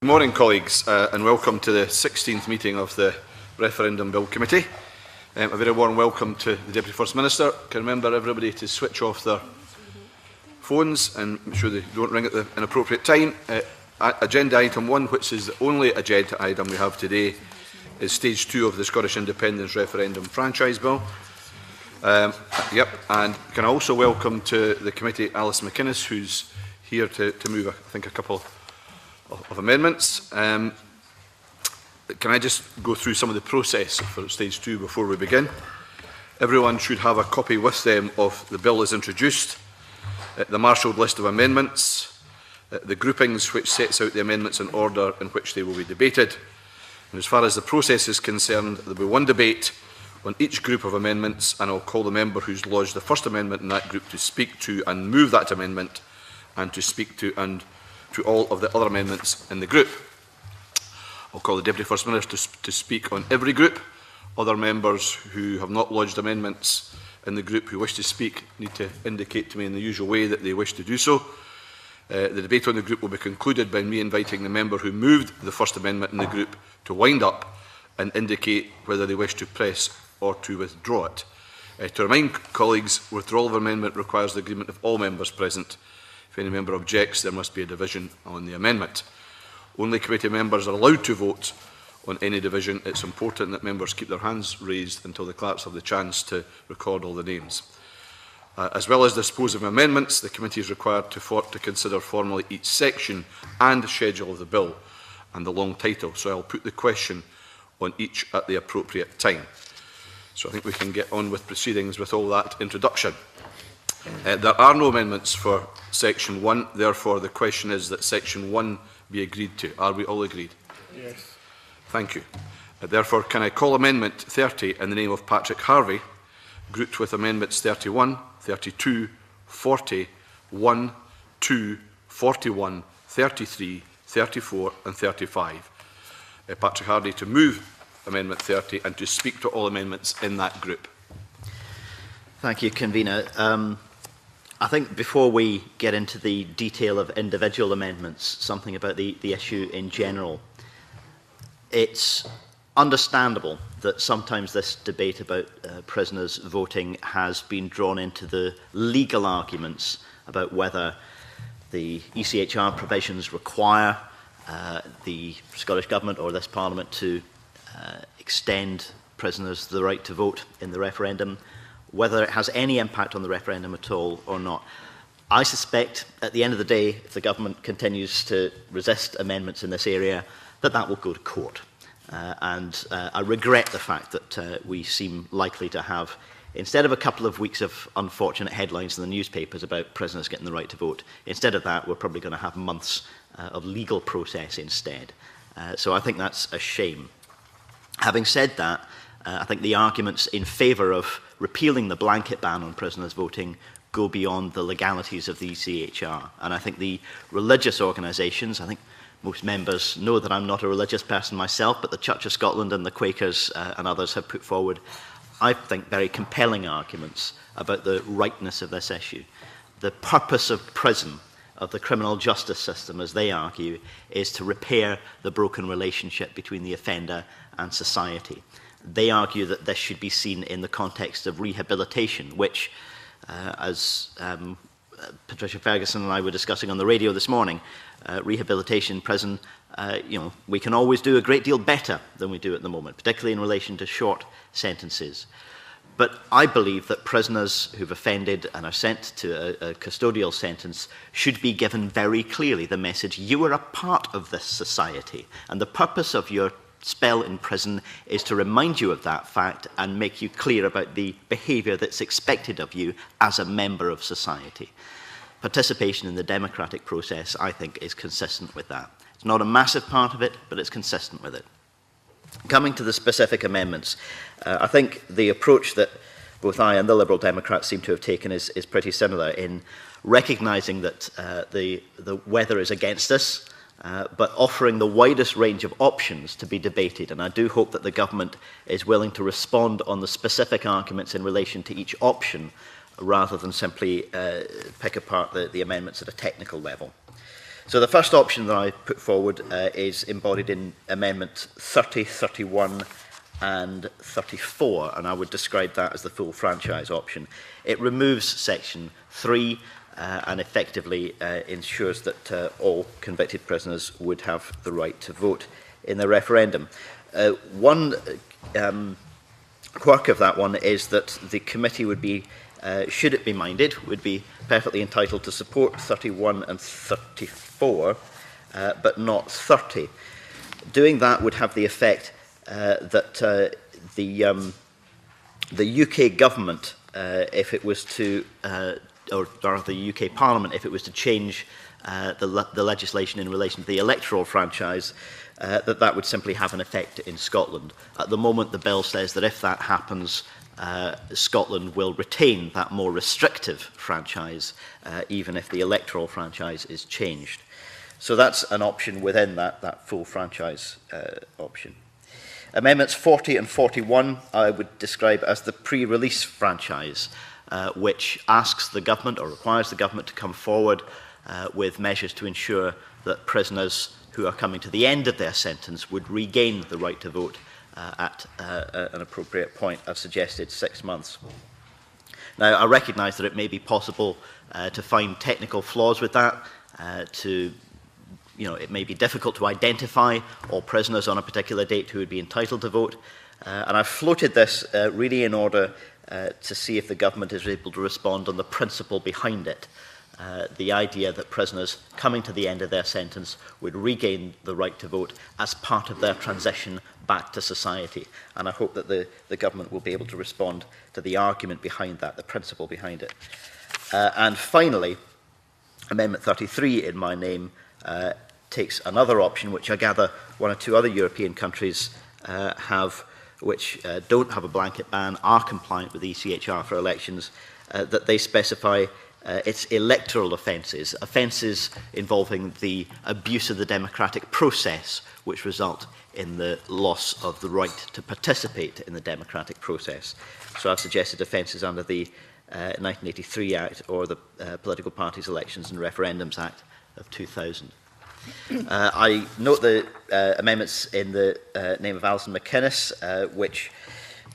Good morning, colleagues, and welcome to the 16th meeting of the Referendum Bill Committee. A very warm welcome to the Deputy First Minister. Can I remember everybody to switch off their phones and make sure they don't ring at the inappropriate time. Agenda item 1, which is the only agenda item we have today, is stage 2 of the Scottish Independence Referendum Franchise Bill. And can I also welcome to the committee Alice McInnes, who's here to move, I think, a couple of amendments. Can I just go through some of the process for stage 2 before we begin? Everyone should have a copy with them of the bill as introduced, the marshalled list of amendments, the groupings which sets out the amendments in order in which they will be debated. And as far as the process is concerned, there will be one debate on each group of amendments, and I'll call the member who's lodged the first amendment in that group to speak to and move that amendment, and to speak to and to all of the other amendments in the group. I'll call the Deputy First Minister to speak on every group. Other members who have not lodged amendments in the group who wish to speak need to indicate to me in the usual way that they wish to do so. The debate on the group will be concluded by me inviting the member who moved the first amendment in the group to wind up and indicate whether they wish to press or to withdraw it. To remind colleagues, withdrawal of amendment requires the agreement of all members present. If any member objects, there must be a division on the amendment. Only committee members are allowed to vote on any division. It's important that members keep their hands raised until the clerks have the chance to record all the names. As well as dispose of amendments, the committee is required to consider formally each section and schedule of the bill and the long title. So I'll put the question on each at the appropriate time. So I think we can get on with proceedings with all that introduction. There are no amendments for section 1, therefore the question is that section 1 be agreed to. Are we all agreed? Yes. Thank you. Therefore, can I call amendment 30 in the name of Patrick Harvey, grouped with amendments 31, 32, 40, 1, 2, 41, 33, 34 and 35. Patrick Harvey to move amendment 30 and to speak to all amendments in that group. Thank you, Convener. I think before we get into the detail of individual amendments, something about the issue in general. It's understandable that sometimes this debate about prisoners voting has been drawn into the legal arguments about whether the ECHR provisions require the Scottish Government or this Parliament to extend prisoners the right to vote in the referendum, whether it has any impact on the referendum at all or not. I suspect at the end of the day, if the government continues to resist amendments in this area, that will go to court. I regret the fact that we seem likely to have, instead of a couple of weeks of unfortunate headlines in the newspapers about prisoners getting the right to vote, instead of that, we're probably going to have months of legal process instead. So I think that's a shame. Having said that, I think the arguments in favour of repealing the blanket ban on prisoners voting go beyond the legalities of the ECHR. And I think the religious organisations, I think most members know that I'm not a religious person myself, but the Church of Scotland and the Quakers and others have put forward, I think, very compelling arguments about the rightness of this issue. The purpose of prison, of the criminal justice system, as they argue, is to repair the broken relationship between the offender and society. They argue that this should be seen in the context of rehabilitation, which, as Patricia Ferguson and I were discussing on the radio this morning, rehabilitation in prison, we can always do a great deal better than we do at the moment, particularly in relation to short sentences. But I believe that prisoners who've offended and are sent to a custodial sentence should be given very clearly the message, you are a part of this society, and the purpose of your spell in prison is to remind you of that fact and make you clear about the behaviour that's expected of you as a member of society. Participation in the democratic process, I think, is consistent with that. It's not a massive part of it, but it's consistent with it. Coming to the specific amendments, I think the approach that both I and the Liberal Democrats seem to have taken is pretty similar in recognising that the weather is against us, but offering the widest range of options to be debated. And I do hope that the government is willing to respond on the specific arguments in relation to each option rather than simply pick apart the amendments at a technical level. So the first option that I put forward is embodied in Amendment 30, 31 and 34, and I would describe that as the full franchise option. It removes Section 3 and effectively ensures that all convicted prisoners would have the right to vote in the referendum. One quirk of that one is that the committee would be, should it be minded, would be perfectly entitled to support 31 and 34, but not 30. Doing that would have the effect that the UK government, if it was to, or the UK Parliament, if it was to change the legislation in relation to the electoral franchise, that would simply have an effect in Scotland. At the moment, the bill says that if that happens, Scotland will retain that more restrictive franchise, even if the electoral franchise is changed. So that's an option within that full franchise option. Amendments 40 and 41 I would describe as the pre-release franchise, which asks the government or requires the government to come forward with measures to ensure that prisoners who are coming to the end of their sentence would regain the right to vote at an appropriate point. I've suggested 6 months. Now, I recognise that it may be possible to find technical flaws with that, it may be difficult to identify all prisoners on a particular date who would be entitled to vote. And I've floated this really in order to see if the government is able to respond on the principle behind it. The idea that prisoners coming to the end of their sentence would regain the right to vote as part of their transition back to society. And I hope that the government will be able to respond to the argument behind that, the principle behind it. And finally, Amendment 33 in my name takes another option, which I gather one or two other European countries have, which don't have a blanket ban, are compliant with the ECHR for elections, that they specify it's electoral offences, offences involving the abuse of the democratic process, which result in the loss of the right to participate in the democratic process. So I've suggested offences under the 1983 Act or the Political Parties Elections and Referendums Act of 2000. I note the amendments in the name of Alison McInnes, which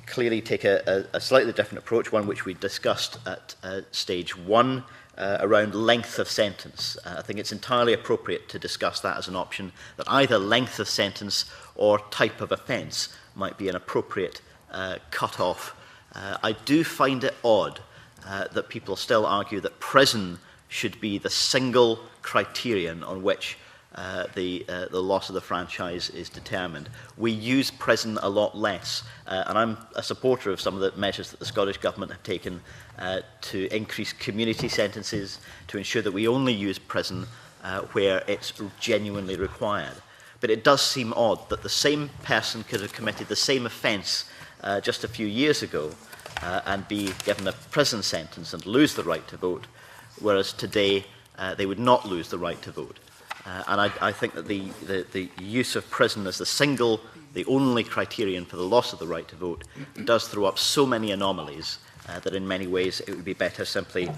clearly take a slightly different approach, one which we discussed at stage 1 around length of sentence. I think it's entirely appropriate to discuss that as an option, that either length of sentence or type of offence might be an appropriate cut-off. I do find it odd that people still argue that prison should be the single criterion on which the loss of the franchise is determined. We use prison a lot less, and I'm a supporter of some of the measures that the Scottish Government have taken to increase community sentences, to ensure that we only use prison where it's genuinely required. But it does seem odd that the same person could have committed the same offence just a few years ago and be given a prison sentence and lose the right to vote, whereas today they would not lose the right to vote. And I think that the use of prison as the only criterion for the loss of the right to vote does throw up so many anomalies that in many ways it would be better simply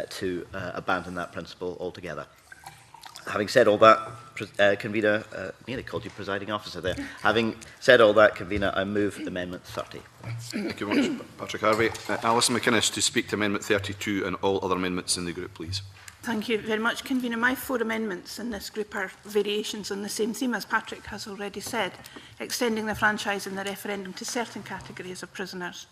to abandon that principle altogether. Having said all that, Convener, nearly called you presiding officer there. Having said all that, Convener, I move Amendment 30. Thank you very much, Patrick Harvey. Alison McInnes to speak to Amendment 32 and all other amendments in the group, please. Thank you very much, Convener. My 4 amendments in this group are variations on the same theme as Patrick has already said, extending the franchise in the referendum to certain categories of prisoners.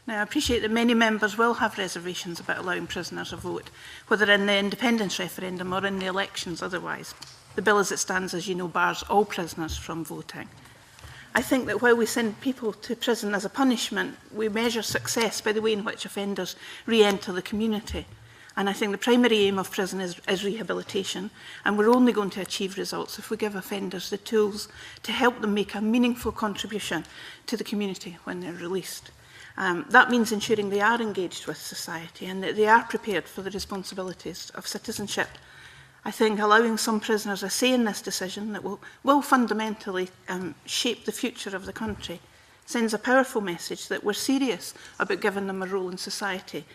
Now, I appreciate that many members will have reservations about allowing prisoners to vote, whether in the independence referendum or in the elections otherwise. The bill as it stands, as you know, bars all prisoners from voting. I think that while we send people to prison as a punishment, we measure success by the way in which offenders re-enter the community. And I think the primary aim of prison is rehabilitation, and we're only going to achieve results if we give offenders the tools to help them make a meaningful contribution to the community when they're released. That means ensuring they are engaged with society and that they are prepared for the responsibilities of citizenship. I think allowing some prisoners a say in this decision that will fundamentally shape the future of the country sends a powerful message that we're serious about giving them a role in society.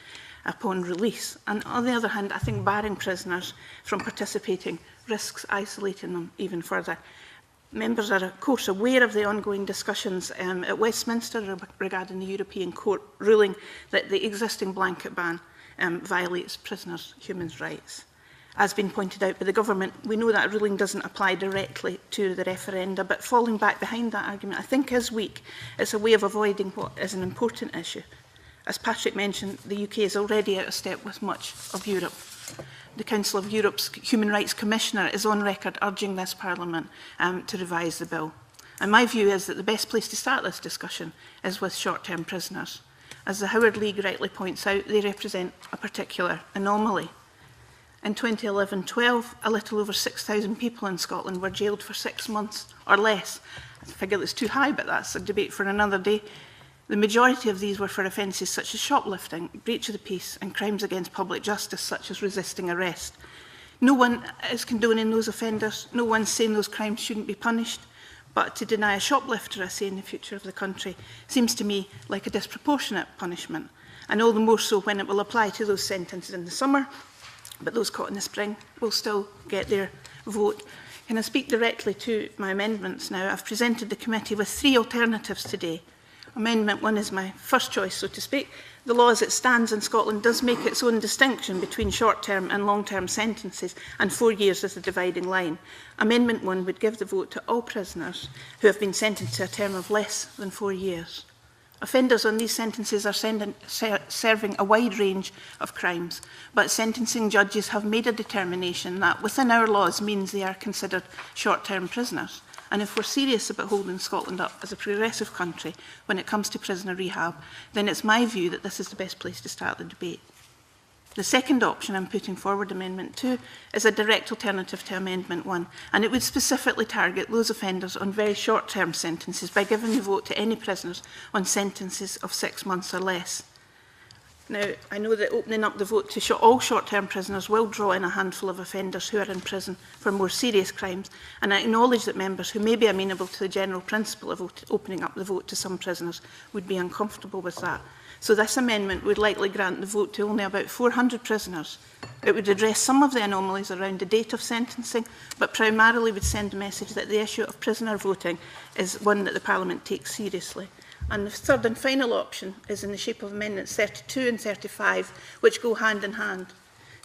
upon release. And on the other hand, I think barring prisoners from participating risks isolating them even further. Members are, of course, aware of the ongoing discussions at Westminster regarding the European Court ruling that the existing blanket ban violates prisoners' human rights. As been pointed out by the government, we know that ruling doesn't apply directly to the referenda, but falling back behind that argument, I think, is weak. It's a way of avoiding what is an important issue. As Patrick mentioned, the UK is already out of step with much of Europe. The Council of Europe's Human Rights Commissioner is on record urging this Parliament to revise the bill. And my view is that the best place to start this discussion is with short-term prisoners. As the Howard League rightly points out, they represent a particular anomaly. In 2011-12, a little over 6,000 people in Scotland were jailed for 6 months or less. I figure that's too high, but that's a debate for another day. The majority of these were for offences such as shoplifting, breach of the peace and crimes against public justice such as resisting arrest. No one is condoning those offenders, no one's saying those crimes shouldn't be punished, but to deny a shoplifter a say in the future of the country seems to me like a disproportionate punishment, and all the more so when it will apply to those sentenced in the summer, but those caught in the spring will still get their vote. Can I speak directly to my amendments now? I've presented the committee with 3 alternatives today. Amendment 1 is my first choice, so to speak. The law as it stands in Scotland does make its own distinction between short-term and long-term sentences, and 4 years is the dividing line. Amendment 1 would give the vote to all prisoners who have been sentenced to a term of less than 4 years. Offenders on these sentences are serving a wide range of crimes, but sentencing judges have made a determination that within our laws means they are considered short-term prisoners. And if we're serious about holding Scotland up as a progressive country when it comes to prisoner rehab, then it's my view that this is the best place to start the debate. The second option I'm putting forward, Amendment 2, is a direct alternative to Amendment 1, and it would specifically target those offenders on very short-term sentences by giving the vote to any prisoners on sentences of 6 months or less. Now, I know that opening up the vote to all short-term prisoners will draw in a handful of offenders who are in prison for more serious crimes, and I acknowledge that members who may be amenable to the general principle of opening up the vote to some prisoners would be uncomfortable with that. So this amendment would likely grant the vote to only about 400 prisoners. It would address some of the anomalies around the date of sentencing, but primarily would send a message that the issue of prisoner voting is one that the Parliament takes seriously. And the third and final option is in the shape of Amendments 32 and 35, which go hand in hand.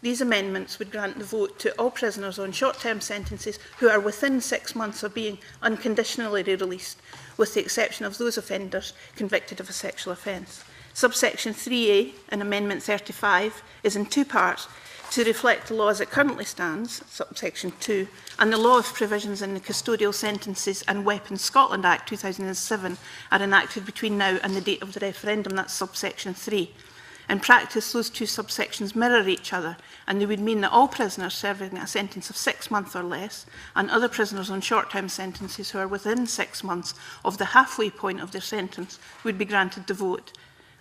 These amendments would grant the vote to all prisoners on short-term sentences who are within 6 months of being unconditionally released, with the exception of those offenders convicted of a sexual offence. Subsection 3A in Amendment 35 is in 2 parts to reflect the law as it currently stands, subsection 2, and the law of provisions in the Custodial Sentences and Weapons Scotland Act 2007 are enacted between now and the date of the referendum, that's subsection 3. In practice, those 2 subsections mirror each other, and they would mean that all prisoners serving a sentence of 6 months or less, and other prisoners on short-term sentences who are within 6 months of the halfway point of their sentence would be granted the vote.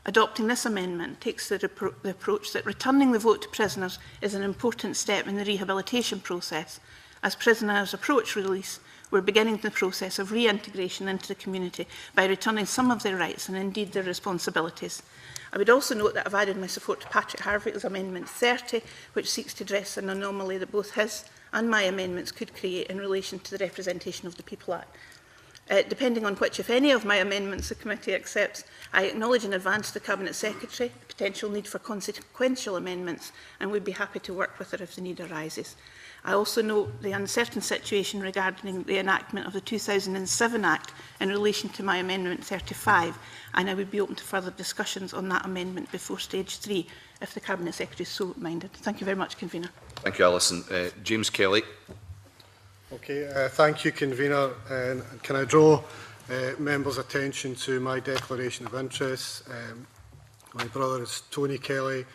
Adopting this amendment takes the approach that returning the vote to prisoners is an important step in the rehabilitation process. As prisoners approach release, we're beginning the process of reintegration into the community by returning some of their rights and indeed their responsibilities. I would also note that I've added my support to Patrick Harvick's Amendment 30, which seeks to address an anomaly that both his and my amendments could create in relation to the Representation of the People Act. Depending on which, if any, of my amendments the committee accepts, I acknowledge in advance to the Cabinet Secretary the potential need for consequential amendments and would be happy to work with her if the need arises. I also note the uncertain situation regarding the enactment of the 2007 Act in relation to my Amendment 35, and I would be open to further discussions on that amendment before stage 3, if the Cabinet Secretary is so minded. Thank you very much, Convener. Thank you, Alison. James Kelly. Okay, thank you, Convener. And can I draw members' attention to my declaration of interest? My brother is Tony Kelly,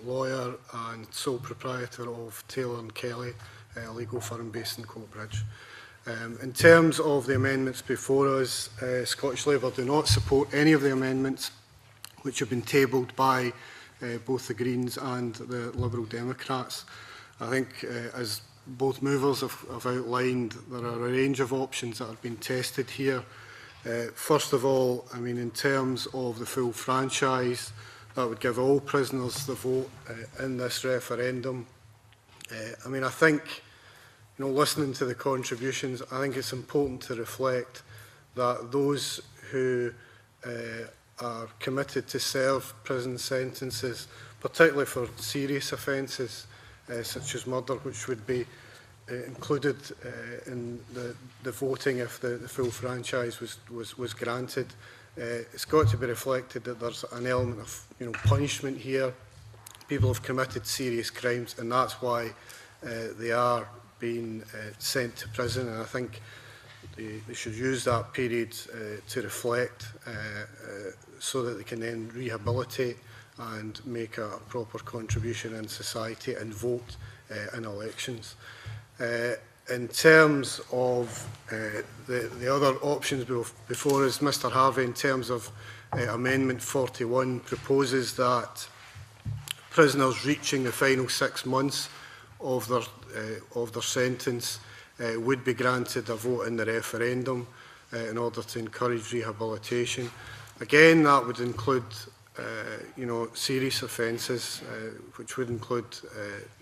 lawyer and sole proprietor of Taylor & Kelly, a legal firm based in Coatbridge. In terms of the amendments before us, Scottish Labour do not support any of the amendments which have been tabled by both the Greens and the Liberal Democrats. I think, as both movers have outlined, there are a range of options that have been tested here. First of all, I mean, in terms of the full franchise, that would give all prisoners the vote in this referendum. I mean, I think, you know, listening to the contributions, I think it's important to reflect that those who are committed to serve prison sentences, particularly for serious offences such as murder, which would be included in the voting if the full franchise was granted. It's got to be reflected that there's an element of, you know, punishment here. People have committed serious crimes, and that's why they are being sent to prison. And I think they should use that period to reflect so that they can then rehabilitate and make a proper contribution in society and vote in elections. In terms of the other options before us, Mr Harvey, in terms of Amendment 41, proposes that prisoners reaching the final 6 months of their sentence would be granted a vote in the referendum in order to encourage rehabilitation. Again, that would include you know, serious offences, which would include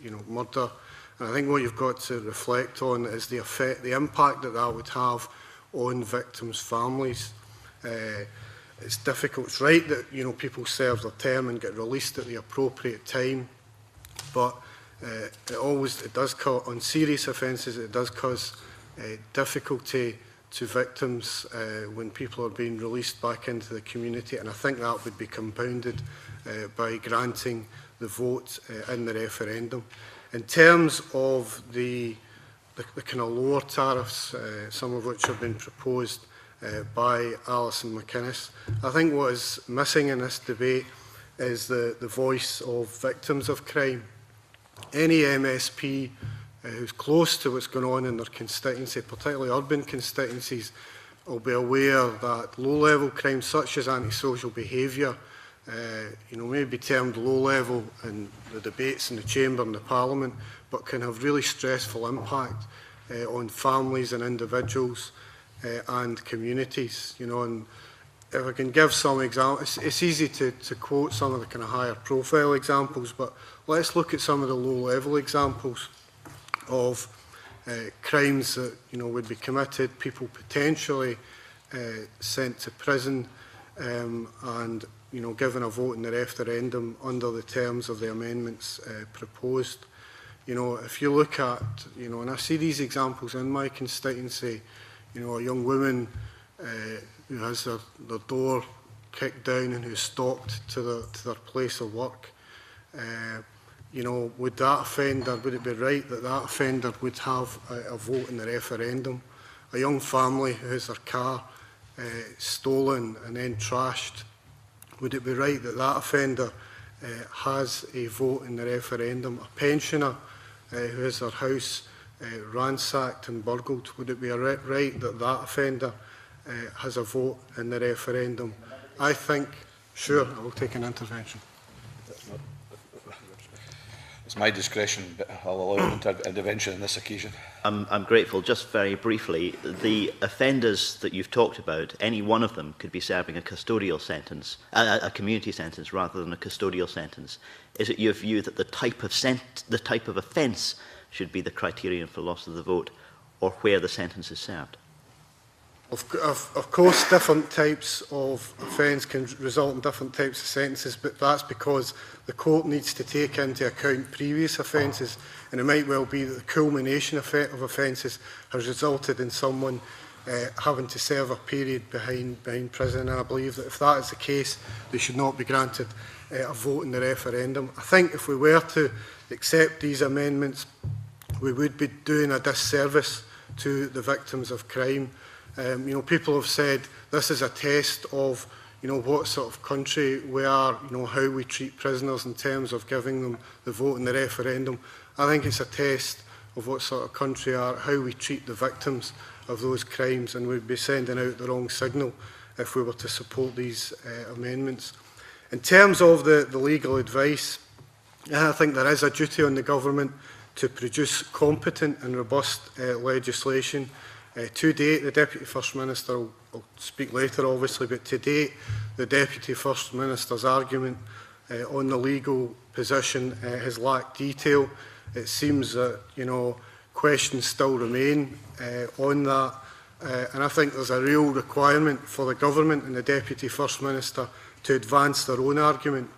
you know, murder. And I think what you've got to reflect on is the impact that that would have on victims' families. It's difficult. It's right that, you know, people serve their term and get released at the appropriate time, but it does cause, on serious offences, it does cause difficulty to victims when people are being released back into the community, and I think that would be compounded by granting the vote in the referendum. In terms of the kind of lower tariffs, some of which have been proposed by Alison McInnes, I think what is missing in this debate is the voice of victims of crime. Any MSP who's close to what's going on in their constituency, particularly urban constituencies, will be aware that low-level crimes such as antisocial behaviour, you know, may be termed low-level in the debates in the Chamber and the Parliament, but can have really stressful impact on families and individuals and communities. You know, and if I can give some examples, it's easy to quote some of the kind of higher profile examples, but let's look at some of the low-level examples of crimes that, you know, would be committed, people potentially sent to prison, and, you know, given a vote in the referendum under the terms of the amendments proposed. You know, if you look at, you know, and I see these examples in my constituency, you know, a young woman who has their door kicked down and who's stalked to their place of work. You know, would it be right that that offender would have a vote in the referendum? A young family who has their car stolen and then trashed, would it be right that that offender has a vote in the referendum? A pensioner who has their house ransacked and burgled, would it be right that that offender has a vote in the referendum? I think, sure, I will take an intervention. It's my discretion, but I'll allow an intervention on this occasion. I'm grateful. Just very briefly, the offenders that you've talked about, any one of them could be serving a custodial sentence, a community sentence rather than a custodial sentence. Is it your view that the type of offence should be the criterion for loss of the vote, or where the sentence is served? Of course, different types of offence can result in different types of sentences, but that's because the court needs to take into account previous offences, and it might well be that the culmination of offences has resulted in someone having to serve a period behind prison, and I believe that if that is the case, they should not be granted a vote in the referendum. I think if we were to accept these amendments, we would be doing a disservice to the victims of crime. You know, people have said this is a test of, you know, what sort of country we are, you know, how we treat prisoners in terms of giving them the vote in the referendum. I think it's a test of what sort of country we are, how we treat the victims of those crimes, and we'd be sending out the wrong signal if we were to support these amendments. In terms of the legal advice, I think there is a duty on the government to produce competent and robust legislation. To date, the Deputy First Minister will speak later, obviously, but to date, the Deputy First Minister's argument on the legal position has lacked detail. It seems that, you know, questions still remain on that. And I think there's a real requirement for the Government and the Deputy First Minister to advance their own argument.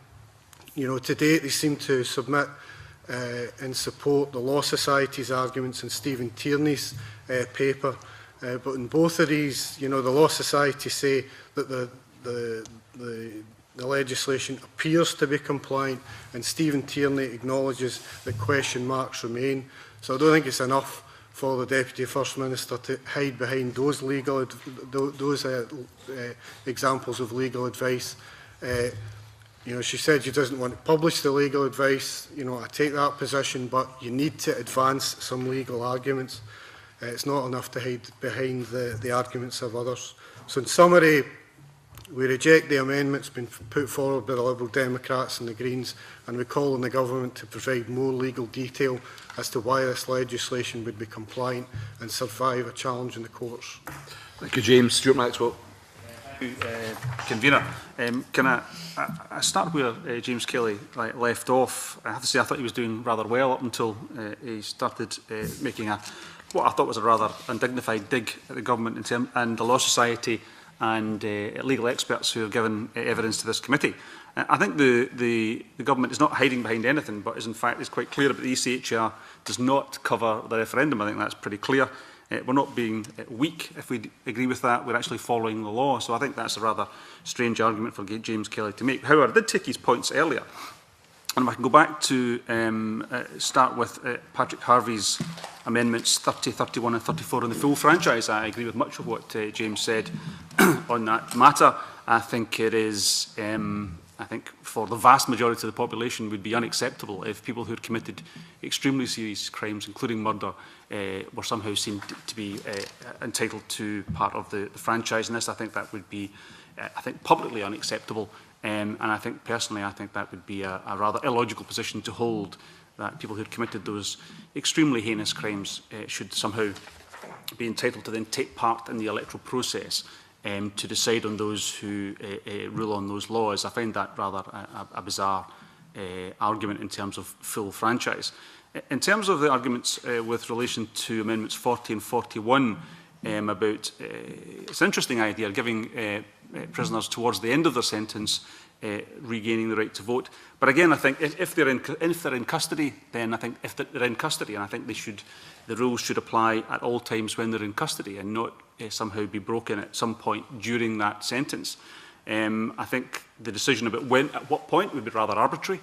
You know, to date they seem to submit and support the Law Society's arguments in Stephen Tierney's paper. But in both of these, you know, the Law Society say that the legislation appears to be compliant, and Stephen Tierney acknowledges that question marks remain. So I don't think it's enough for the Deputy First Minister to hide behind those examples of legal advice. You know, she said she doesn't want to publish the legal advice. You know, I take that position, but you need to advance some legal arguments. It's not enough to hide behind the arguments of others. So in summary, we reject the amendments being put forward by the Liberal Democrats and the Greens, and we call on the Government to provide more legal detail as to why this legislation would be compliant and survive a challenge in the courts. Thank you, James. Stuart Maxwell. Convener, can I start where James Kelly left off? I have to say I thought he was doing rather well up until he started making what I thought was a rather undignified dig at the Government and the Law Society and legal experts who have given evidence to this committee. I think the Government is not hiding behind anything, but is in fact is quite clear about the ECHR does not cover the referendum. I think that's pretty clear. We're not being weak if we agree with that. We're actually following the law. So I think that's a rather strange argument for James Kelly to make. However, I did take his points earlier. And if I can go back to start with Patrick Harvey's amendments 30, 31 and 34 on the full franchise. I agree with much of what James said on that matter. I think it is, I think for the vast majority of the population would be unacceptable if people who had committed extremely serious crimes, including murder, were somehow seen to be entitled to part of the franchise. And this, I think that would be, I think, publicly unacceptable. And I think, personally, I think that would be a rather illogical position to hold, that people who had committed those extremely heinous crimes should somehow be entitled to then take part in the electoral process to decide on those who rule on those laws. I find that rather a bizarre argument in terms of full franchise. In terms of the arguments with relation to Amendments 40 and 41 about, it's an interesting idea, giving prisoners towards the end of their sentence regaining the right to vote. But again, I think if they're in custody, then I think if they're in custody, and I think the rules should apply at all times when they're in custody and not somehow be broken at some point during that sentence. I think the decision about at what point would be rather arbitrary.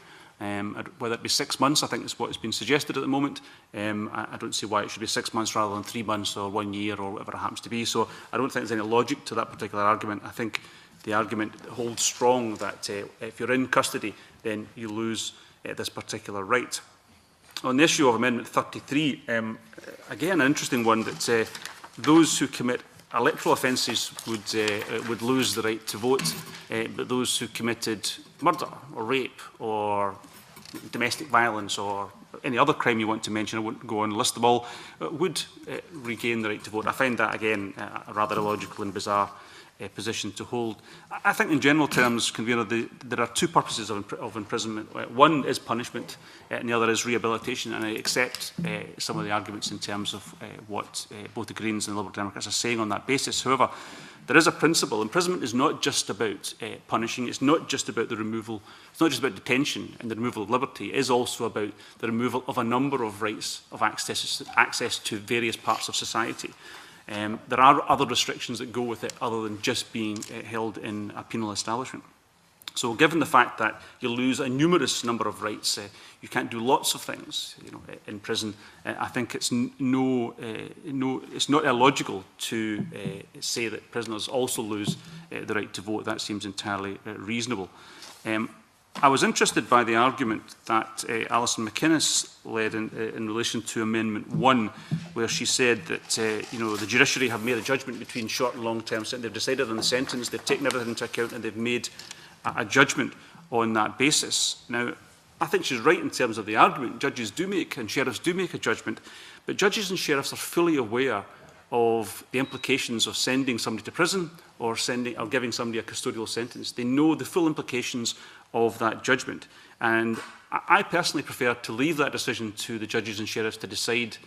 Whether it be 6 months, I think is what has been suggested at the moment. I don't see why it should be 6 months rather than 3 months or 1 year or whatever it happens to be. So I don't think there's any logic to that particular argument. I think the argument holds strong that if you're in custody, then you lose this particular right. On the issue of Amendment 33, again, an interesting one, that those who commit electoral offences would lose the right to vote, but those who committed murder or rape or domestic violence or any other crime you want to mention, I won't go on and list them all, would regain the right to vote. I find that, again, a rather illogical and bizarre position to hold. I think in general terms, Convener, there are two purposes of imprisonment. One is punishment and the other is rehabilitation, and I accept some of the arguments in terms of what both the Greens and the Liberal Democrats are saying on that basis. However, there is a principle. Imprisonment is not just about punishing, it's not just about the removal, it's not just about detention and the removal of liberty, it is also about the removal of a number of rights of access to various parts of society. There are other restrictions that go with it other than just being held in a penal establishment. So given the fact that you lose a numerous number of rights, you can't do lots of things, in prison, I think it's it's not illogical to say that prisoners also lose the right to vote. That seems entirely reasonable. I was interested by the argument that Alison McInnes led in relation to Amendment 1, where she said that the judiciary have made a judgment between short and long-term sentence. They've decided on the sentence, they've taken everything into account, and they've made a judgment on that basis. Now, I think she's right in terms of the argument. Judges do make, and sheriffs do make a judgment, but judges and sheriffs are fully aware of the implications of sending somebody to prison or giving somebody a custodial sentence. They know the full implications of that judgment. And I personally prefer to leave that decision to the judges and sheriffs to decide,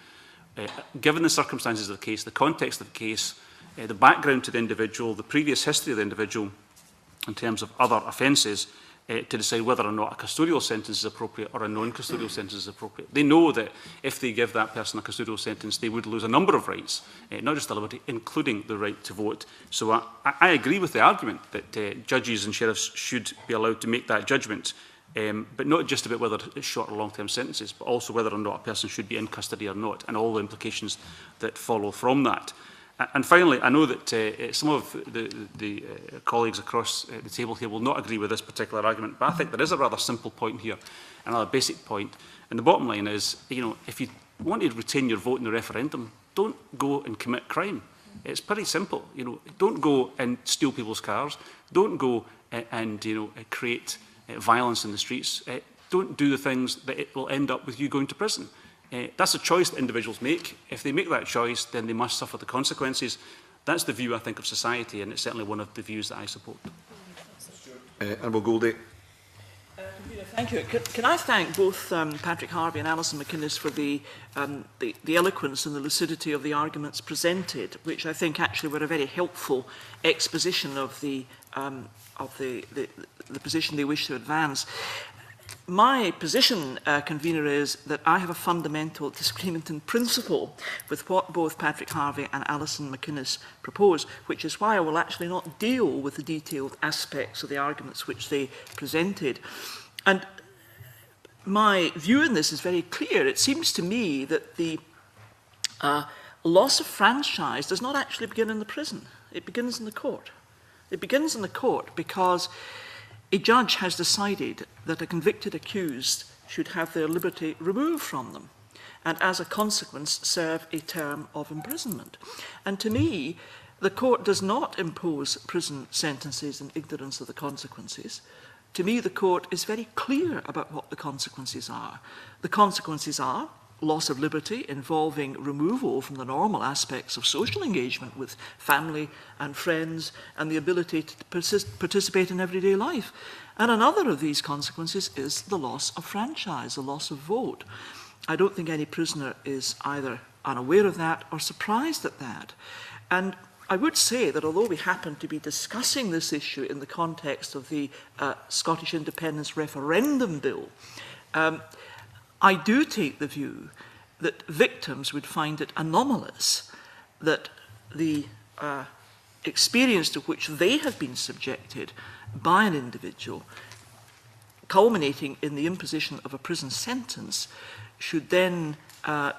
given the circumstances of the case, the context of the case, the background to the individual, the previous history of the individual in terms of other offences, to decide whether or not a custodial sentence is appropriate or a non-custodial sentence is appropriate. They know that if they give that person a custodial sentence, they would lose a number of rights, not just the liberty, including the right to vote. So I agree with the argument that judges and sheriffs should be allowed to make that judgment, but not just about whether it's short or long-term sentences, but also whether or not a person should be in custody or not, and all the implications that follow from that. And finally, I know that some of the colleagues across the table here will not agree with this particular argument, but I think there is a rather simple point here, another basic point. And the bottom line is, if you want to retain your vote in the referendum, don't go and commit crime. It's pretty simple. Don't go and steal people's cars. Don't go and create violence in the streets. Don't do the things that it will end up with you going to prison. That's a choice that individuals make. If they make that choice, then they must suffer the consequences. That's the view, I think, of society, and it's certainly one of the views that I support. Honourable Goldie. Thank you. Can I thank both Patrick Harvey and Alison McInnes for the eloquence and the lucidity of the arguments presented, which I think actually were a very helpful exposition of the position they wish to advance. My position, Convener, is that I have a fundamental disagreement in principle with what both Patrick Harvey and Alison McInnes propose, which is why I will actually not deal with the detailed aspects of the arguments which they presented. And my view in this is very clear. It seems to me that the loss of franchise does not actually begin in the prison. It begins in the court. It begins in the court because a judge has decided that a convicted accused should have their liberty removed from them and as a consequence serve a term of imprisonment. And to me, the court does not impose prison sentences in ignorance of the consequences. To me, the court is very clear about what the consequences are. The consequences are loss of liberty involving removal from the normal aspects of social engagement with family and friends and the ability to participate in everyday life. And another of these consequences is the loss of franchise, the loss of vote. I don't think any prisoner is either unaware of that or surprised at that. And I would say that although we happen to be discussing this issue in the context of the Scottish Independence Referendum Bill, I do take the view that victims would find it anomalous that the experience to which they have been subjected by an individual, culminating in the imposition of a prison sentence, should then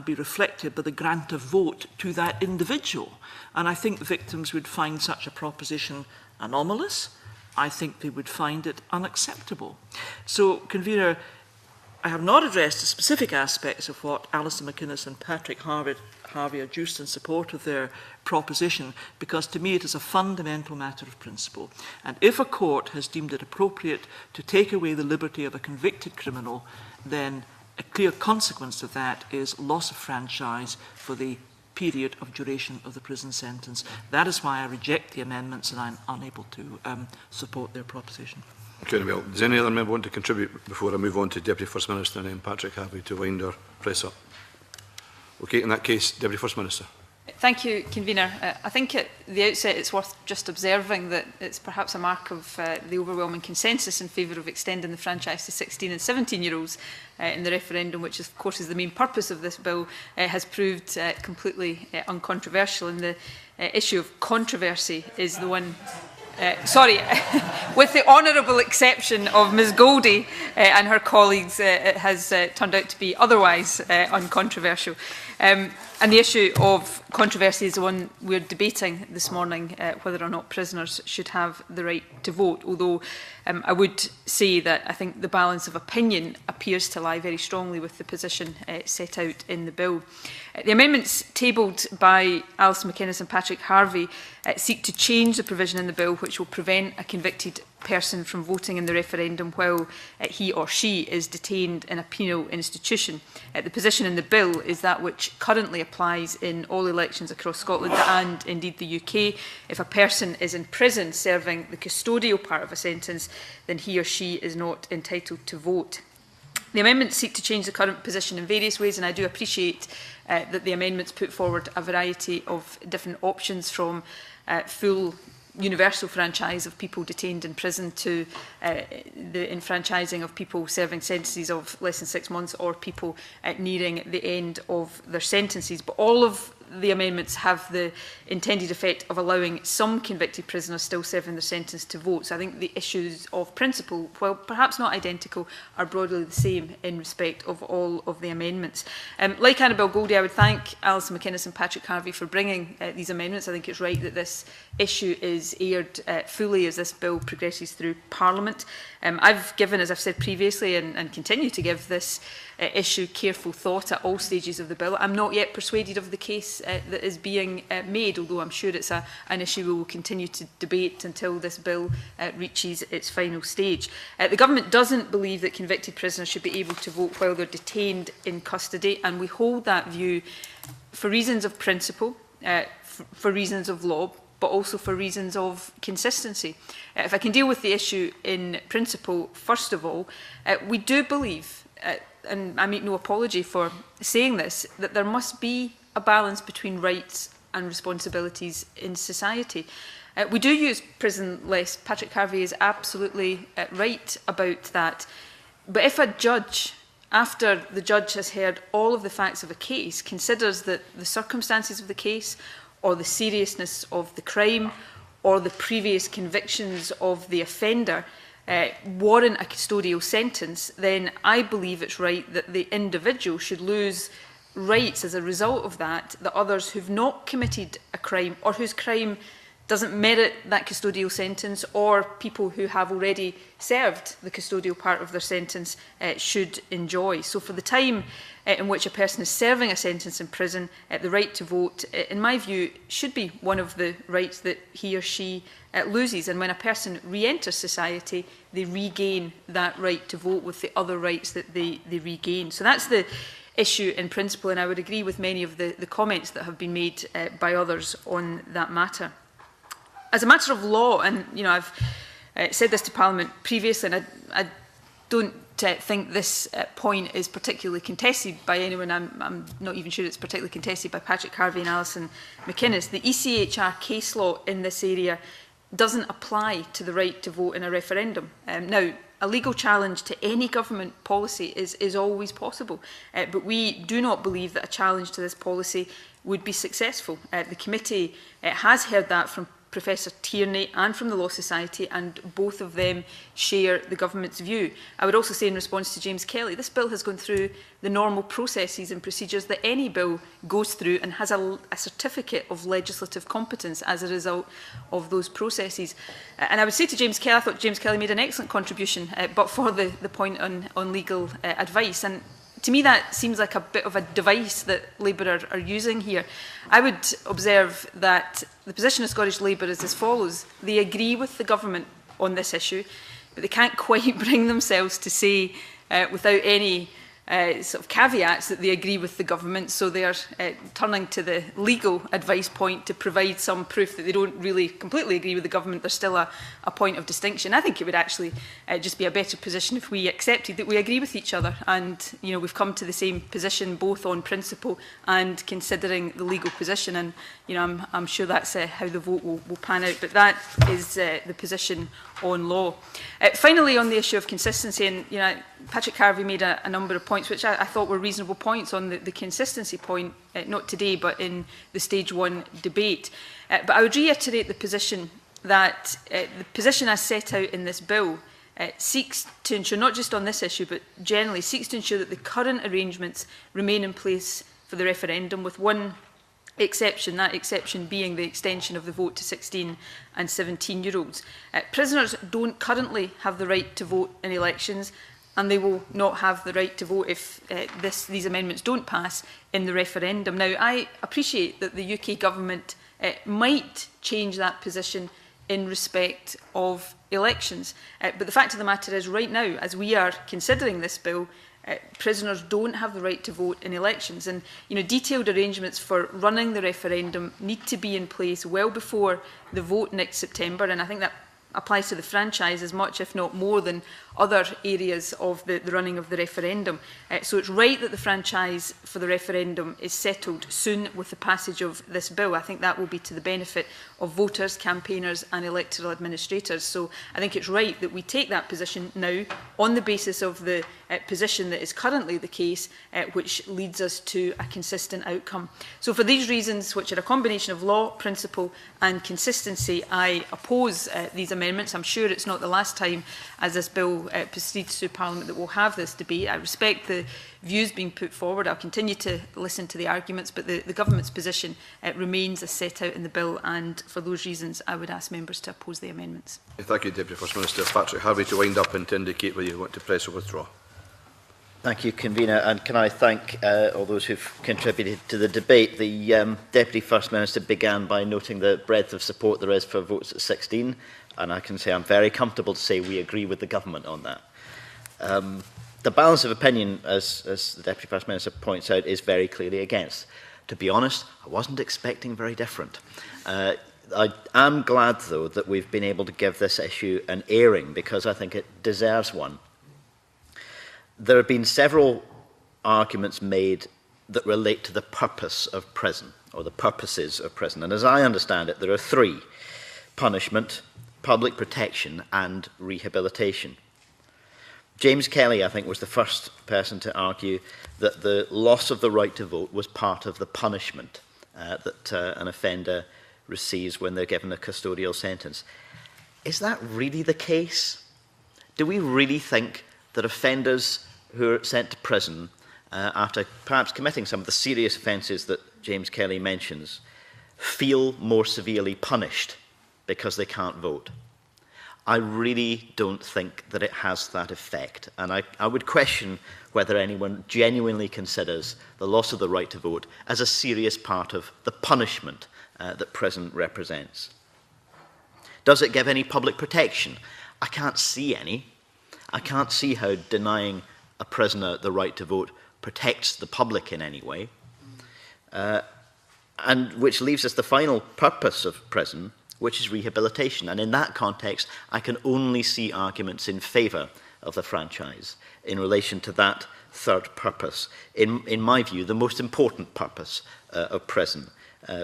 be reflected by the grant of vote to that individual. And I think victims would find such a proposition anomalous. I think they would find it unacceptable. So, Convener, I have not addressed the specific aspects of what Alison McInnes and Patrick Harvey adduced in support of their proposition, because to me it is a fundamental matter of principle. And if a court has deemed it appropriate to take away the liberty of a convicted criminal, then a clear consequence of that is loss of franchise for the period of duration of the prison sentence. That is why I reject the amendments and I'm unable to support their proposition. Okay, well, does any other member want to contribute before I move on to Deputy First Minister and then Patrick Harvey to wind our press up? Okay, in that case, Deputy First Minister. Thank you, Convener. I think at the outset it's worth just observing that it's perhaps a mark of the overwhelming consensus in favour of extending the franchise to 16 and 17-year-olds in the referendum, which of course is the main purpose of this bill, has proved completely uncontroversial. And the issue of controversy is the one... sorry, with the honourable exception of Ms Goldie and her colleagues, it has turned out to be otherwise uncontroversial. And the issue of controversy is the one we're debating this morning, whether or not prisoners should have the right to vote, although I would say that I think the balance of opinion appears to lie very strongly with the position set out in the bill. The amendments tabled by Alison McInnes and Patrick Harvey seek to change the provision in the bill which will prevent a convicted person from voting in the referendum while he or she is detained in a penal institution. The position in the bill is that which currently applies in all elections across Scotland and indeed the UK. If a person is in prison serving the custodial part of a sentence, then he or she is not entitled to vote. The amendments seek to change the current position in various ways, and I do appreciate that the amendments put forward a variety of different options, from full universal franchise of people detained in prison to the enfranchising of people serving sentences of less than 6 months, or people nearing the end of their sentences. But all of the amendments have the intended effect of allowing some convicted prisoners still serving their sentence to vote. So I think the issues of principle, while perhaps not identical, are broadly the same in respect of all of the amendments. Like Annabel Goldie, I would thank Alison McInnes and Patrick Harvey for bringing these amendments. I think it's right that this issue is aired fully as this bill progresses through Parliament. I've given, as I've said previously, and continue to give this issue careful thought at all stages of the bill. I'm not yet persuaded of the case that is being made, although I'm sure it's an issue we will continue to debate until this bill reaches its final stage. The government doesn't believe that convicted prisoners should be able to vote while they're detained in custody, and we hold that view for reasons of principle, for reasons of law, but also for reasons of consistency. If I can deal with the issue in principle, first of all, we do believe, and I make no apology for saying this, that there must be a balance between rights and responsibilities in society. We do use prison less. Patrick Harvey is absolutely right about that. But if a judge, after the judge has heard all of the facts of a case, considers that the circumstances of the case, or the seriousness of the crime, or the previous convictions of the offender warrant a custodial sentence, then I believe it's right that the individual should lose rights as a result of that, that others who've not committed a crime, or whose crime doesn't merit that custodial sentence, or people who have already served the custodial part of their sentence should enjoy. So for the time in which a person is serving a sentence in prison, the right to vote, in my view, should be one of the rights that he or she loses. And when a person re-enters society, they regain that right to vote with the other rights that they regain. So that's the issue in principle, and I would agree with many of the comments that have been made by others on that matter. As a matter of law, and I've said this to Parliament previously, and I don't think this point is particularly contested by anyone. I'm not even sure it's particularly contested by Patrick Harvey and Alison McInnes. The ECHR case law in this area doesn't apply to the right to vote in a referendum. Now, a legal challenge to any government policy is always possible, but we do not believe that a challenge to this policy would be successful. The committee has heard that from Professor Tierney and from the Law Society, and both of them share the government's view. I would also say, in response to James Kelly, this bill has gone through the normal processes and procedures that any bill goes through, and has a certificate of legislative competence as a result of those processes. And I would say to James Kelly, I thought James Kelly made an excellent contribution, but for the point on legal advice. And to me, that seems like a bit of a device that Labour are using here. I would observe that the position of Scottish Labour is as follows. They agree with the government on this issue, but they can't quite bring themselves to say, without any sort of caveats, that they agree with the government. So they are turning to the legal advice point to provide some proof that they don't really completely agree with the government. There's still a point of distinction. I think it would actually just be a better position if we accepted that we agree with each other, and we've come to the same position both on principle and considering the legal position. And I'm sure that's how the vote will pan out. But that is the position on law. Finally, on the issue of consistency, and Patrick Harvey made a number of points which I thought were reasonable points on the consistency point, not today but in the stage 1 debate. But I would reiterate the position that the position as set out in this bill seeks to ensure, not just on this issue but generally, seeks to ensure that the current arrangements remain in place for the referendum, with one exception, that exception being the extension of the vote to 16 and 17-year-olds. Prisoners don't currently have the right to vote in elections, and they will not have the right to vote if these amendments don't pass in the referendum. Now, I appreciate that the UK government might change that position in respect of elections. But the fact of the matter is, right now, as we are considering this bill, prisoners don't have the right to vote in elections. And detailed arrangements for running the referendum need to be in place well before the vote next September. And I think that applies to the franchise as much, if not more, than other areas of the running of the referendum. So it's right that the franchise for the referendum is settled soon with the passage of this bill. I think that will be to the benefit of voters, campaigners and electoral administrators. So I think it's right that we take that position now on the basis of the position that is currently the case, which leads us to a consistent outcome. So for these reasons, which are a combination of law, principle and consistency, I oppose these amendments. I'm sure it's not the last time as this bill proceeds through Parliament that we'll have this debate. I respect the views being put forward. I'll continue to listen to the arguments, but the Government's position remains as set out in the bill, and for those reasons I would ask members to oppose the amendments. Thank you, Deputy First Minister. Patrick Harvey, to wind up and to indicate whether you want to press or withdraw. Thank you, Convener, and can I thank all those who've contributed to the debate. The Deputy First Minister began by noting the breadth of support there is for votes at 16, and I can say I'm very comfortable to say we agree with the Government on that. The balance of opinion, as the Deputy First Minister points out, is very clearly against. To be honest, I wasn't expecting very different. I am glad, though, that we've been able to give this issue an airing, because I think it deserves one. There have been several arguments made that relate to the purpose of prison, or the purposes of prison. And as I understand it, there are three: punishment, public protection and rehabilitation. James Kelly, I think, was the first person to argue that the loss of the right to vote was part of the punishment that an offender receives when they're given a custodial sentence. Is that really the case? Do we really think that offenders who are sent to prison after perhaps committing some of the serious offences that James Kelly mentions feel more severely punished because they can't vote? I really don't think that it has that effect, and I would question whether anyone genuinely considers the loss of the right to vote as a serious part of the punishment that prison represents. Does it give any public protection? I can't see any. I can't see how denying a prisoner the right to vote protects the public in any way. And which leaves us the final purpose of prison, which is rehabilitation. And in that context, I can only see arguments in favour of the franchise in relation to that third purpose. In my view, the most important purpose of prison,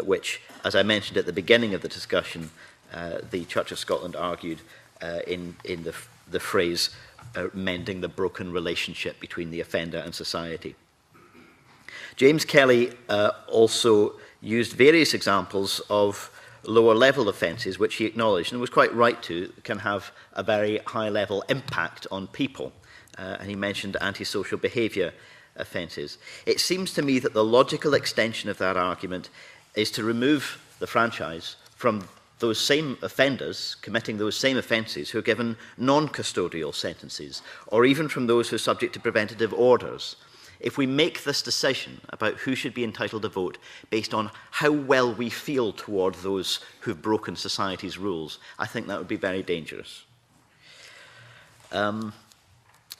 which, as I mentioned at the beginning of the discussion, the Church of Scotland argued in the phrase mending the broken relationship between the offender and society. James Kelly also used various examples of lower level offences, which he acknowledged, and was quite right to, can have a very high level impact on people. And he mentioned antisocial behaviour offences. It seems to me that the logical extension of that argument is to remove the franchise from those same offenders committing those same offences who are given non-custodial sentences, or even from those who are subject to preventative orders. If we make this decision about who should be entitled to vote based on how well we feel toward those who've broken society's rules, I think that would be very dangerous.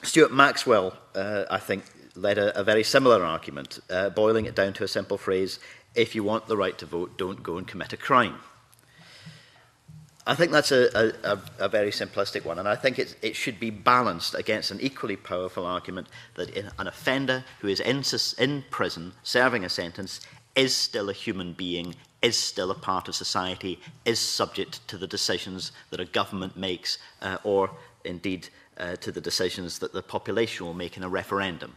Stuart Maxwell, I think, led a very similar argument, boiling it down to a simple phrase: if you want the right to vote, don't go and commit a crime. I think that's a very simplistic one, and I think it should be balanced against an equally powerful argument that an offender who is in prison serving a sentence is still a human being, is still a part of society, is subject to the decisions that a government makes, or indeed to the decisions that the population will make in a referendum.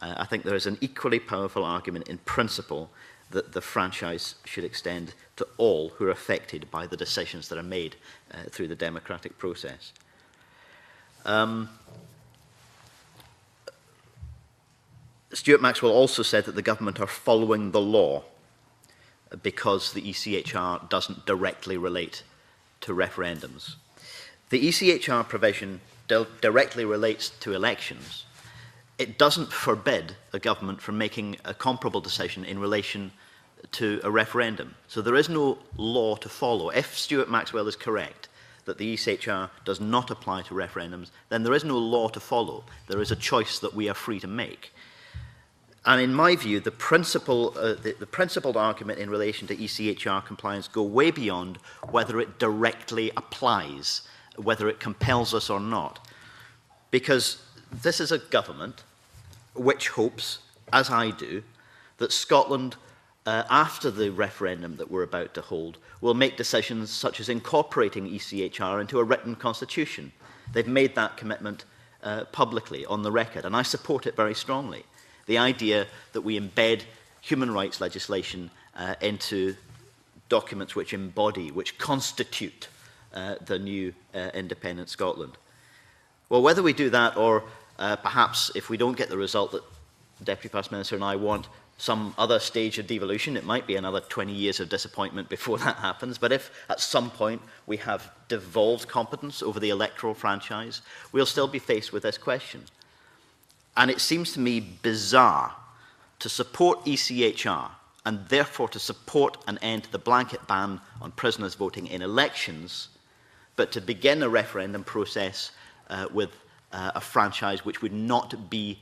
I think there is an equally powerful argument in principle that the franchise should extend to all who are affected by the decisions that are made through the democratic process. Stuart Maxwell also said that the government are following the law because the ECHR doesn't directly relate to referendums. The ECHR provision directly relates to elections. It doesn't forbid a government from making a comparable decision in relation to a referendum. So there is no law to follow. If Stuart Maxwell is correct that the ECHR does not apply to referendums, then there is no law to follow. There is a choice that we are free to make. And in my view, the principled argument in relation to ECHR compliance go way beyond whether it directly applies, whether it compels us or not. Because this is a government which hopes, as I do, that Scotland, after the referendum that we're about to hold, will make decisions such as incorporating ECHR into a written constitution. They've made that commitment publicly on the record, and I support it very strongly. The idea that we embed human rights legislation into documents which embody, which constitute the new independent Scotland. Well, whether we do that or perhaps if we don't get the result that the Deputy First Minister and I want, some other stage of devolution, it might be another 20 years of disappointment before that happens, but if at some point we have devolved competence over the electoral franchise, we'll still be faced with this question. And it seems to me bizarre to support ECHR and therefore to support an end to the blanket ban on prisoners voting in elections, but to begin a referendum process with a franchise which would not be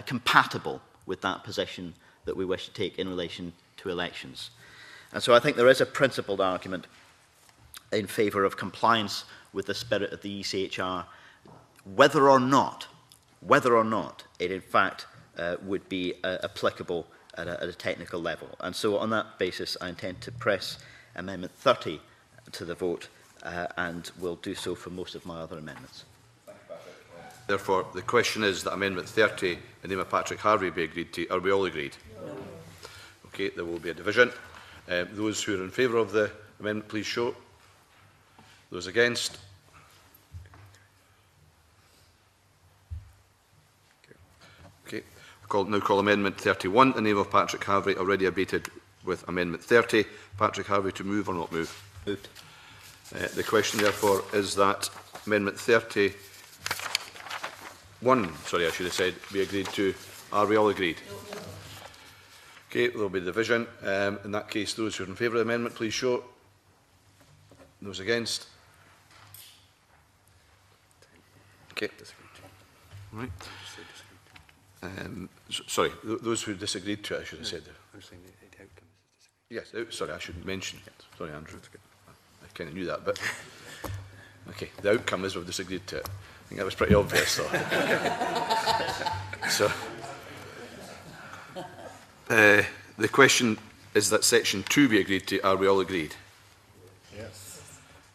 compatible with that position that we wish to take in relation to elections. And so I think there is a principled argument in favour of compliance with the spirit of the ECHR, whether or not it in fact would be applicable at a technical level. And so on that basis, I intend to press Amendment 30 to the vote and will do so for most of my other amendments. Therefore, the question is that Amendment 30 in the name of Patrick Harvie be agreed to. Are we all agreed? No. Okay, there will be a division. Those who are in favour of the amendment, please show. Those against? Okay. Now call Amendment 31 in the name of Patrick Harvie, already abated with Amendment 30. Patrick Harvie, to move or not move? Moved. The question, therefore, is that Amendment 31, sorry, I should have said, be agreed to. Are we all agreed? Okay, there will be division. In that case, those who are in favour of the amendment, please show. Those against? Okay. Right. Sorry, those who disagreed to it, I should have said. I'm saying the outcome is disagreed. Yes, sorry, I shouldn't mention it. Sorry, Andrew. I kind of knew that, but okay, the outcome is we've disagreed to it. I think that was pretty obvious, though. So, the question is that Section 2 be agreed to. Are we all agreed? Yes.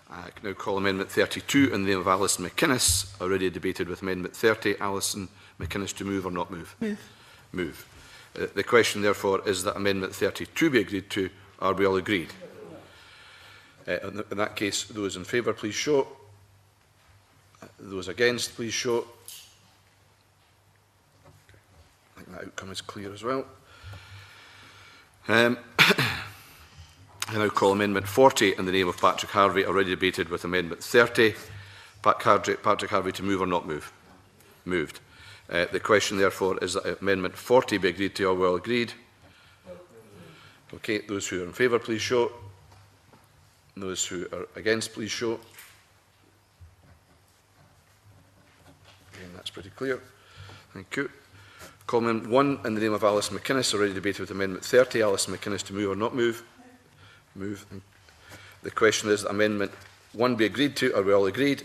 I now call Amendment 32 in the name of Alison McInnes, already debated with Amendment 30. Alison McInnes, to move or not move? Move. Move. The question, therefore, is that Amendment 32 be agreed to. Are we all agreed? In that case, those in favour, please show. Those against, please show. I think that outcome is clear as well. I now call Amendment 40 in the name of Patrick Harvie, already debated with Amendment 30. Patrick Harvie, to move or not move? Moved. The question, therefore, is that Amendment 40 be agreed to. Are we all agreed? Okay, those who are in favour, please show. Those who are against, please show. Again, that's pretty clear. Thank you. Call Amendment 1 in the name of Alison McInnes, already debated with Amendment 30. Alison McInnes, to move or not move? Move. The question is that Amendment 1 be agreed to. Are we all agreed?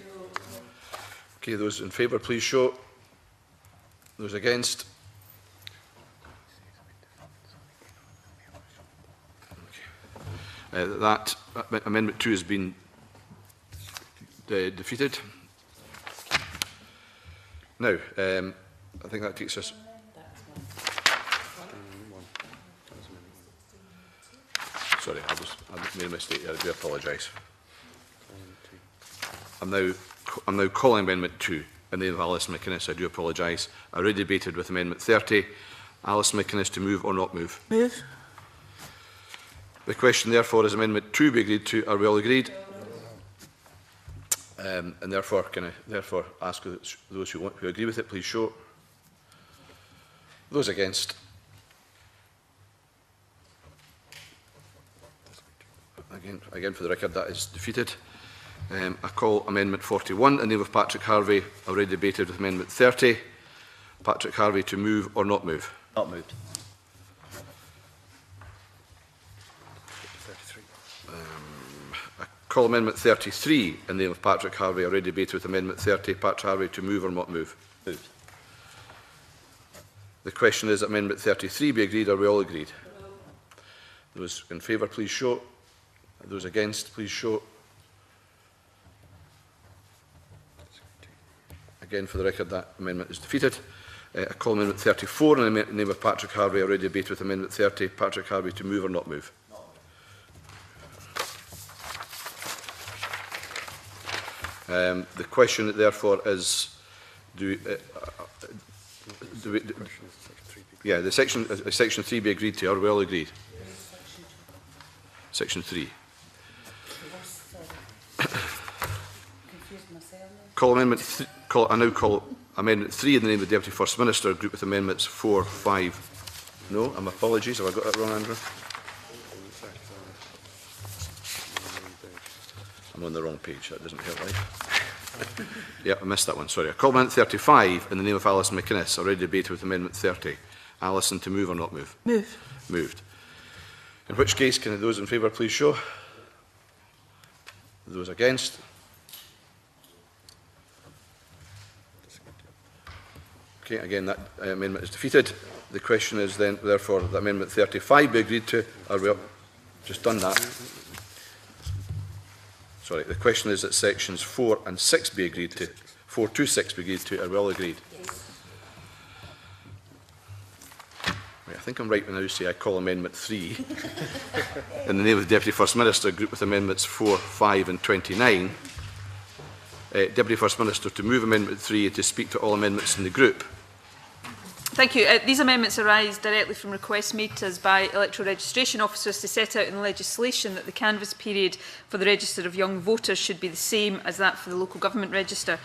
Okay, those in favour, please show. Those against? Okay. That Amendment 2 has been defeated. Now, I think that takes us... Sorry, I made a mistake there. I do apologise. I'm now calling Amendment 2 in the name of Alison McInnes. I do apologise. I already debated with Amendment 30. Alison McInnes, to move or not move? Move. The question, therefore, is Amendment 2 be agreed to. Are we all agreed? And therefore, can I therefore ask those who agree with it, please show. Those against? Again, for the record, that is defeated. I call Amendment 41 in the name of Patrick Harvie, already debated with Amendment 30. Patrick Harvie, to move or not move? Not moved. I call Amendment 33 in the name of Patrick Harvie, already debated with Amendment 30. Patrick Harvie, to move or not move? Moved. The question is that Amendment 33 be agreed. Are we all agreed? Those in favour, please show. Those against, please show. Again, for the record, that amendment is defeated. I call Amendment 34 in the name of Patrick Harvie, already debated with Amendment 30. Patrick Harvie, to move or not move? The question, therefore, is: the section 3 be agreed to. Are we all agreed? Section 3. I now call Amendment 3 in the name of the Deputy First Minister, group with Amendments 4, 5. No, my apologies. Have I got that wrong, Andrew? I'm on the wrong page. That doesn't help life. Yeah, I missed that one. Sorry. I call Amendment 35 in the name of Alison McInnes, already debated with Amendment 30. Alison, to move or not move? Move. Moved. In which case, can those in favour please show? Those against? Okay, again, that amendment is defeated. The question is then, therefore, that Amendment 35 be agreed to. Are we just done that? Sorry, the question is that sections 4 and 6 be agreed to. 4 to 6 be agreed to. Are we all agreed? Yes. Right, I think I'm right when I say I call Amendment 3 in the name of the Deputy First Minister, group with Amendments 4, 5 and 29. Deputy First Minister, to move Amendment 3 and to speak to all amendments in the group. Thank you. These amendments arise directly from requests made to us by electoral registration officers to set out in the legislation that the canvass period for the register of young voters should be the same as that for the local government register.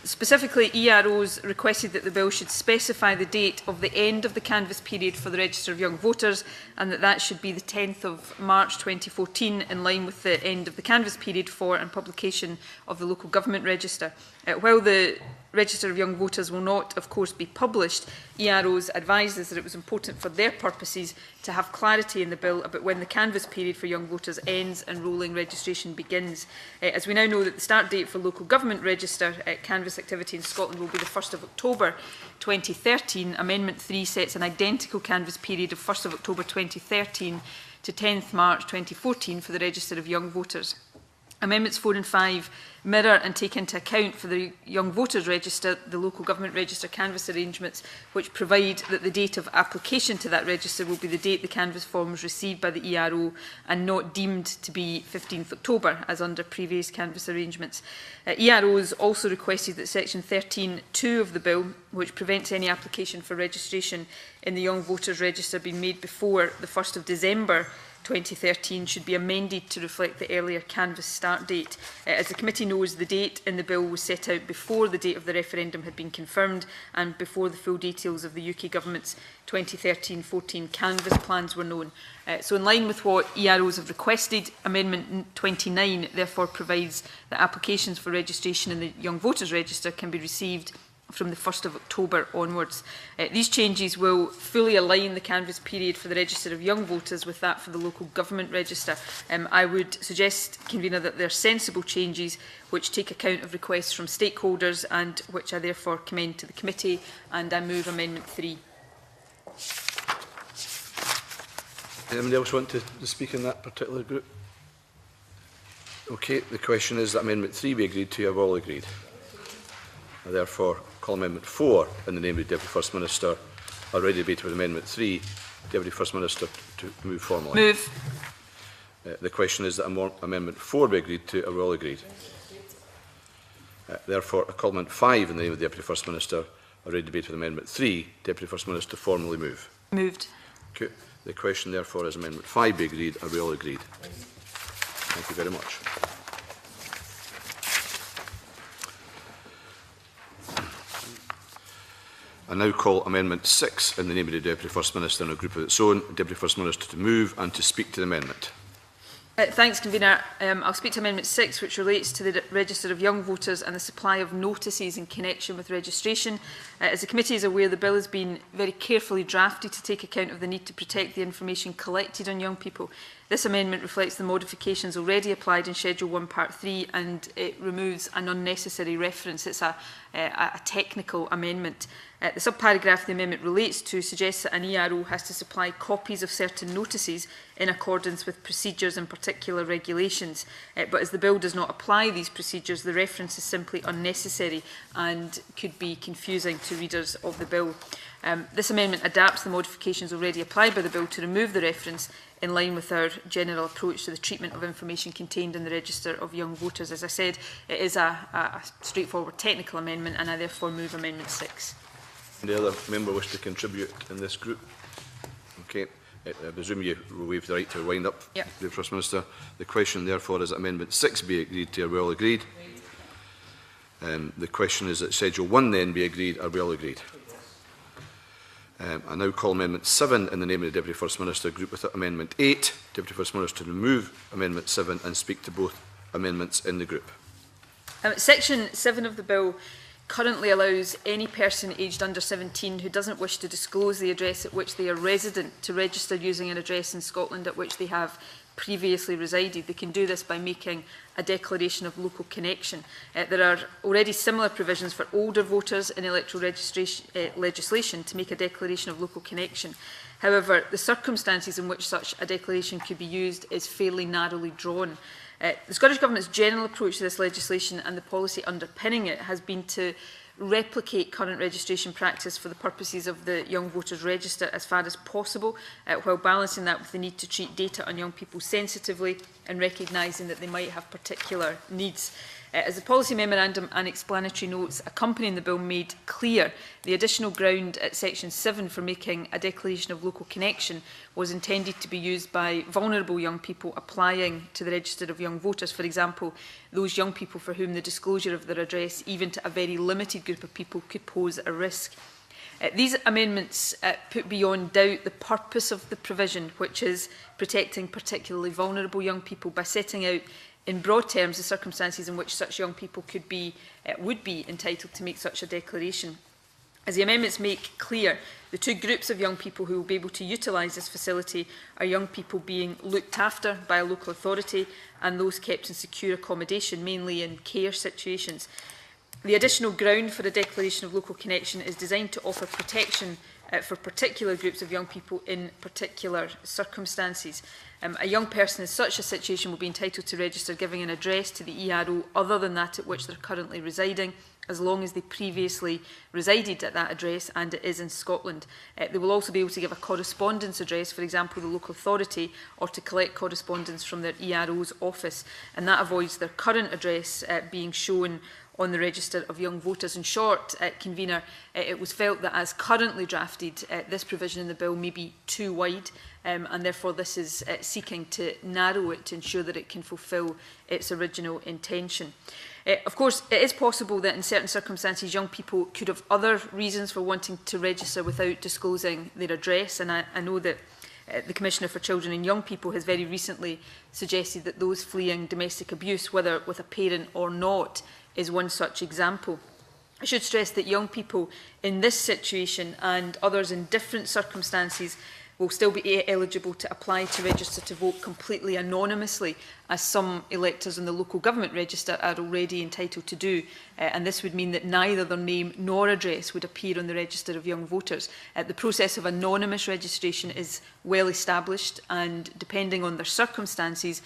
Specifically, EROs requested that the bill should specify the date of the end of the canvass period for the register of young voters, and that should be the 10th of March 2014, in line with the end of the canvass period for and publication of the local government register. While the register of young voters will not, of course, be published, EROs advised us that it was important for their purposes to have clarity in the bill about when the canvass period for young voters ends and rolling registration begins. As we now know that the start date for local government register canvass activity in Scotland will be the 1st of October 2013, Amendment 3 sets an identical canvass period of 1st of October 2013 to 10th March 2014 for the register of young voters. Amendments 4 and 5 mirror and take into account for the young voters register the local government register canvass arrangements, which provide that the date of application to that register will be the date the canvass form was received by the ERO and not deemed to be 15th October as under previous canvass arrangements. EROs also requested that section 13(2) of the bill, which prevents any application for registration in the young voters register being made before the 1st of December 2013, should be amended to reflect the earlier canvass start date. As the committee knows, the date in the bill was set out before the date of the referendum had been confirmed and before the full details of the UK Government's 2013-14 canvass plans were known. So in line with what EROs have requested, Amendment 29 therefore provides that applications for registration in the Young Voters Register can be received from the 1st of October onwards. These changes will fully align the canvass period for the register of young voters with that for the local government register. I would suggest, Convener, that they are sensible changes which take account of requests from stakeholders and which I therefore commend to the committee, and I move Amendment 3. Anybody else want to speak in that particular group? Okay, the question is that Amendment 3 be agreed to. Have all agreed? I therefore call Amendment 4 in the name of the Deputy First Minister, already debated with Amendment 3. Deputy First Minister, to move formally. Move. The question is that Amendment 4 be agreed to. Are we all agreed? Therefore, I call Amendment 5 in the name of the Deputy First Minister, already debated with Amendment 3. Deputy First Minister, formally move. Moved. Okay. The question, therefore, is Amendment 5 be agreed. Are we all agreed? Thank you very much. I now call Amendment 6 in the name of the Deputy First Minister in a group of its own. Deputy First Minister, to move and to speak to the amendment. Thanks, Convener. I'll speak to Amendment 6, which relates to the Register of Young Voters and the supply of notices in connection with registration. As the committee is aware, the bill has been very carefully drafted to take account of the need to protect the information collected on young people. This amendment reflects the modifications already applied in Schedule 1, Part 3, and it removes an unnecessary reference. It's a technical amendment. The subparagraph the amendment relates to suggests that an ERO has to supply copies of certain notices in accordance with procedures and particular regulations. But as the bill does not apply these procedures, the reference is simply unnecessary and could be confusing to readers of the bill. This amendment adapts the modifications already applied by the bill to remove the reference in line with our general approach to the treatment of information contained in the Register of Young Voters. As I said, it is a straightforward technical amendment, and I therefore move Amendment 6. Any other member wish to contribute in this group? Okay. I presume you will waive the right to wind up, yep. The First Minister. The question, therefore, is that Amendment 6 be agreed to or well agreed. The question is that Schedule 1 then be agreed or well agreed. I now call Amendment 7 in the name of the Deputy First Minister, group with Amendment 8. Deputy First Minister to remove Amendment 7 and speak to both amendments in the group. Section 7 of the bill currently allows any person aged under 17 who doesn't wish to disclose the address at which they are resident to register using an address in Scotland at which they have previously resided. They can do this by making a declaration of local connection. There are already similar provisions for older voters in electoral legislation to make a declaration of local connection. However, the circumstances in which such a declaration could be used is fairly narrowly drawn. The Scottish Government's general approach to this legislation and the policy underpinning it has been to replicate current registration practice for the purposes of the Young Voters Register as far as possible, while balancing that with the need to treat data on young people sensitively and recognising that they might have particular needs. As the policy memorandum and explanatory notes accompanying the bill made clear, the additional ground at Section 7 for making a declaration of local connection was intended to be used by vulnerable young people applying to the Register of Young Voters. For example, those young people for whom the disclosure of their address, even to a very limited group of people, could pose a risk. These amendments put beyond doubt the purpose of the provision, which is protecting particularly vulnerable young people by setting out in broad terms the circumstances in which such young people would be entitled to make such a declaration. As the amendments make clear, the two groups of young people who will be able to utilise this facility are young people being looked after by a local authority and those kept in secure accommodation, mainly in care situations. The additional ground for the declaration of local connection is designed to offer protection for particular groups of young people in particular circumstances. A young person in such a situation will be entitled to register giving an address to the ERO other than that at which they're currently residing, as long as they previously resided at that address and it is in Scotland. They will also be able to give a correspondence address, for example, the local authority, or to collect correspondence from their ERO's office, and that avoids their current address being shown on the Register of Young Voters. In short, Convener, it was felt that as currently drafted, this provision in the bill may be too wide, and therefore this is seeking to narrow it to ensure that it can fulfil its original intention. Of course, it is possible that in certain circumstances young people could have other reasons for wanting to register without disclosing their address, and I know that the Commissioner for Children and Young People has very recently suggested that those fleeing domestic abuse, whether with a parent or not, is one such example. I should stress that young people in this situation and others in different circumstances will still be eligible to apply to register to vote completely anonymously, as some electors in the local government register are already entitled to do. And this would mean that neither their name nor address would appear on the Register of Young Voters. The process of anonymous registration is well established and, depending on their circumstances,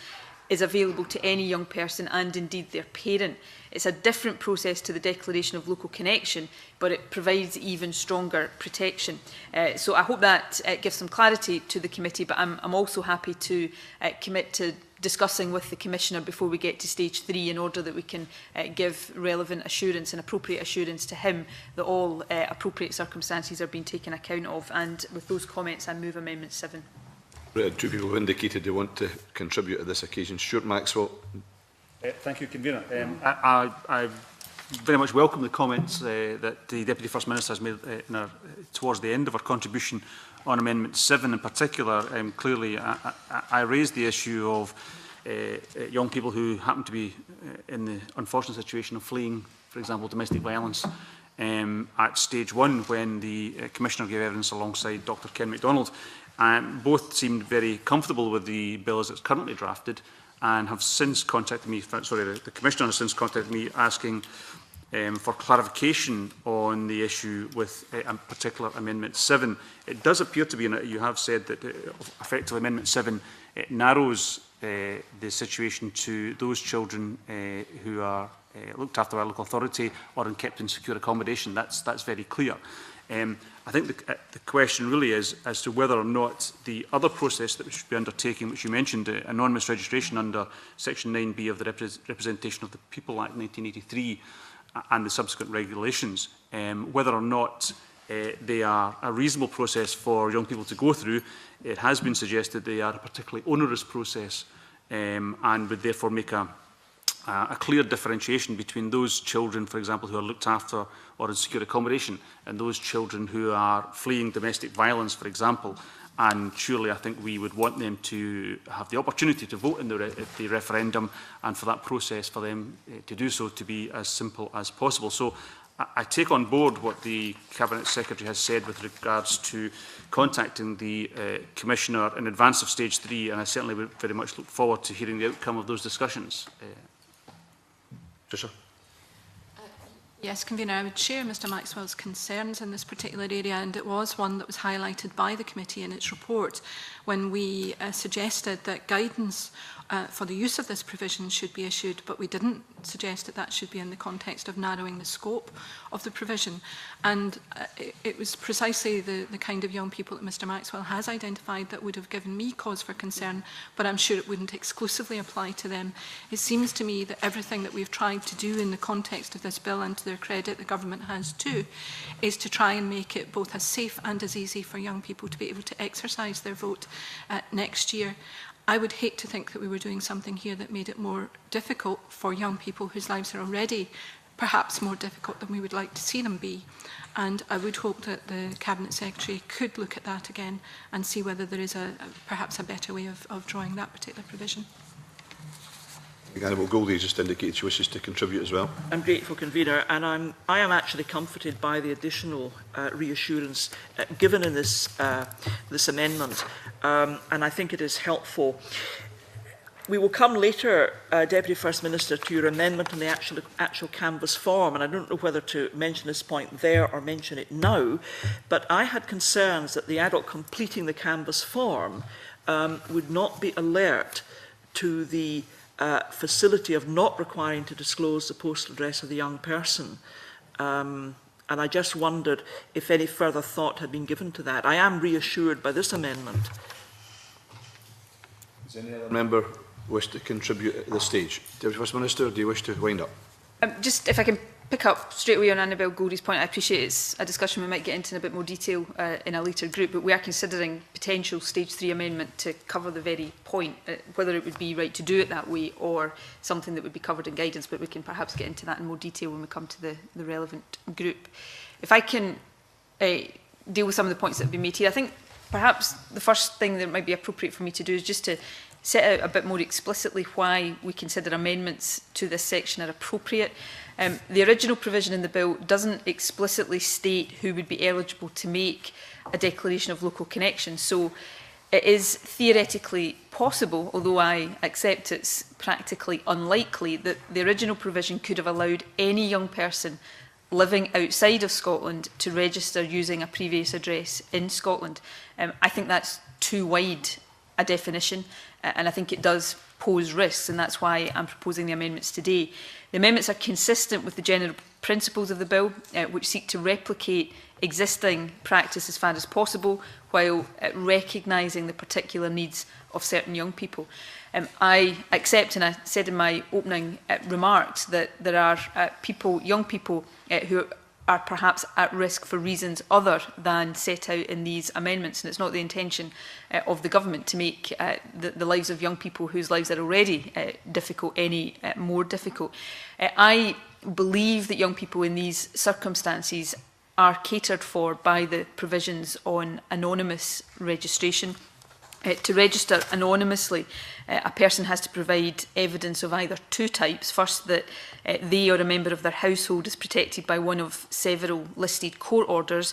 is available to any young person and indeed their parent. It's a different process to the declaration of local connection, but it provides even stronger protection. So I hope that gives some clarity to the committee, but I'm also happy to commit to discussing with the Commissioner before we get to stage 3 in order that we can give relevant assurance and appropriate assurance to him that all appropriate circumstances are being taken account of. And with those comments, I move Amendment 7. Two people have indicated they want to contribute at this occasion. Stuart Maxwell. Thank you, Convener. I very much welcome the comments that the Deputy First Minister has made towards the end of her contribution on Amendment 7 in particular. Clearly, I raised the issue of young people who happen to be in the unfortunate situation of fleeing, for example, domestic violence, at stage 1 when the Commissioner gave evidence alongside Dr Ken MacDonald. Both seemed very comfortable with the bill as it's currently drafted and have since contacted me, the Commissioner has since contacted me asking for clarification on the issue with a particular Amendment 7. It does appear to be, and you have said that effectively Amendment 7 it narrows the situation to those children who are looked after by a local authority or kept in secure accommodation. That's very clear. I think the question really is as to whether or not the other process that we should be undertaking, which you mentioned, anonymous registration under Section 9B of the Representation of the People Act 1983 and the subsequent regulations, whether or not they are a reasonable process for young people to go through. It has been suggested they are a particularly onerous process and would therefore make a clear differentiation between those children, for example, who are looked after or in secure accommodation and those children who are fleeing domestic violence, for example. And surely I think we would want them to have the opportunity to vote in the referendum and for that process for them to do so to be as simple as possible. So I take on board what the Cabinet Secretary has said with regards to contacting the Commissioner in advance of stage 3, and I certainly would very much look forward to hearing the outcome of those discussions. Tricia. Yes, Convener, I would share Mr Maxwell's concerns in this particular area, and it was one that was highlighted by the committee in its report when we suggested that guidance for the use of this provision should be issued, but we didn't suggest that that should be in the context of narrowing the scope of the provision. And it was precisely the kind of young people that Mr Maxwell has identified that would have given me cause for concern, but I'm sure it wouldn't exclusively apply to them. It seems to me that everything that we've tried to do in the context of this bill, and to their credit the government has too, is to try and make it both as safe and as easy for young people to be able to exercise their vote next year. I would hate to think that we were doing something here that made it more difficult for young people whose lives are already perhaps more difficult than we would like to see them be. And I would hope that the Cabinet Secretary could look at that again and see whether there is perhaps a better way of drawing that particular provision. Well, Goldie just indicated she wishes to contribute as well. I'm grateful, Convener, and I am actually comforted by the additional reassurance given in this amendment, and I think it is helpful. We will come later, Deputy First Minister, to your amendment on the actual canvas form, and I don't know whether to mention this point there or mention it now, but I had concerns that the adult completing the canvas form would not be alert to the facility of not requiring to disclose the postal address of the young person. And I just wondered if any further thought had been given to that. I am reassured by this amendment. Does any other member wish to contribute at this stage? Deputy First Minister, do you wish to wind up? Just if I can pick up straight away on Annabel Goldie's point, I appreciate it's a discussion we might get into in a bit more detail in a later group, but we are considering potential stage 3 amendment to cover the very point, whether it would be right to do it that way or something that would be covered in guidance, but we can perhaps get into that in more detail when we come to the relevant group. If I can deal with some of the points that have been made here, I think perhaps the first thing that might be appropriate for me to do is just to set out a bit more explicitly why we consider amendments to this section are appropriate. The original provision in the bill doesn't explicitly state who would be eligible to make a declaration of local connection. So it is theoretically possible, although I accept it's practically unlikely, that the original provision could have allowed any young person living outside of Scotland to register using a previous address in Scotland. I think that's too wide a definition, and I think it does pose risks, and that's why I'm proposing the amendments today. The amendments are consistent with the general principles of the bill, which seek to replicate existing practice as far as possible, while recognising the particular needs of certain young people. I accept, and I said in my opening remarks, that there are young people who are perhaps at risk for reasons other than set out in these amendments, and it's not the intention of the government to make the lives of young people whose lives are already difficult any more difficult. I believe that young people in these circumstances are catered for by the provisions on anonymous registration. To register anonymously, a person has to provide evidence of either two types. First, that they or a member of their household is protected by one of several listed court orders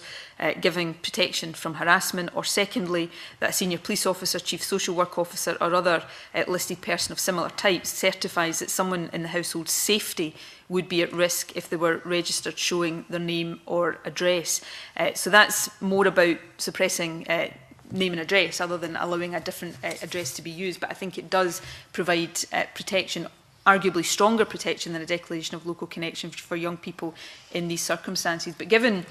giving protection from harassment, or secondly, that a senior police officer, chief social work officer or other listed person of similar types certifies that someone in the household's safety would be at risk if they were registered showing their name or address. So that's more about suppressing name and address, other than allowing a different address to be used. But I think it does provide protection, arguably stronger protection than a declaration of local connection for young people in these circumstances. But given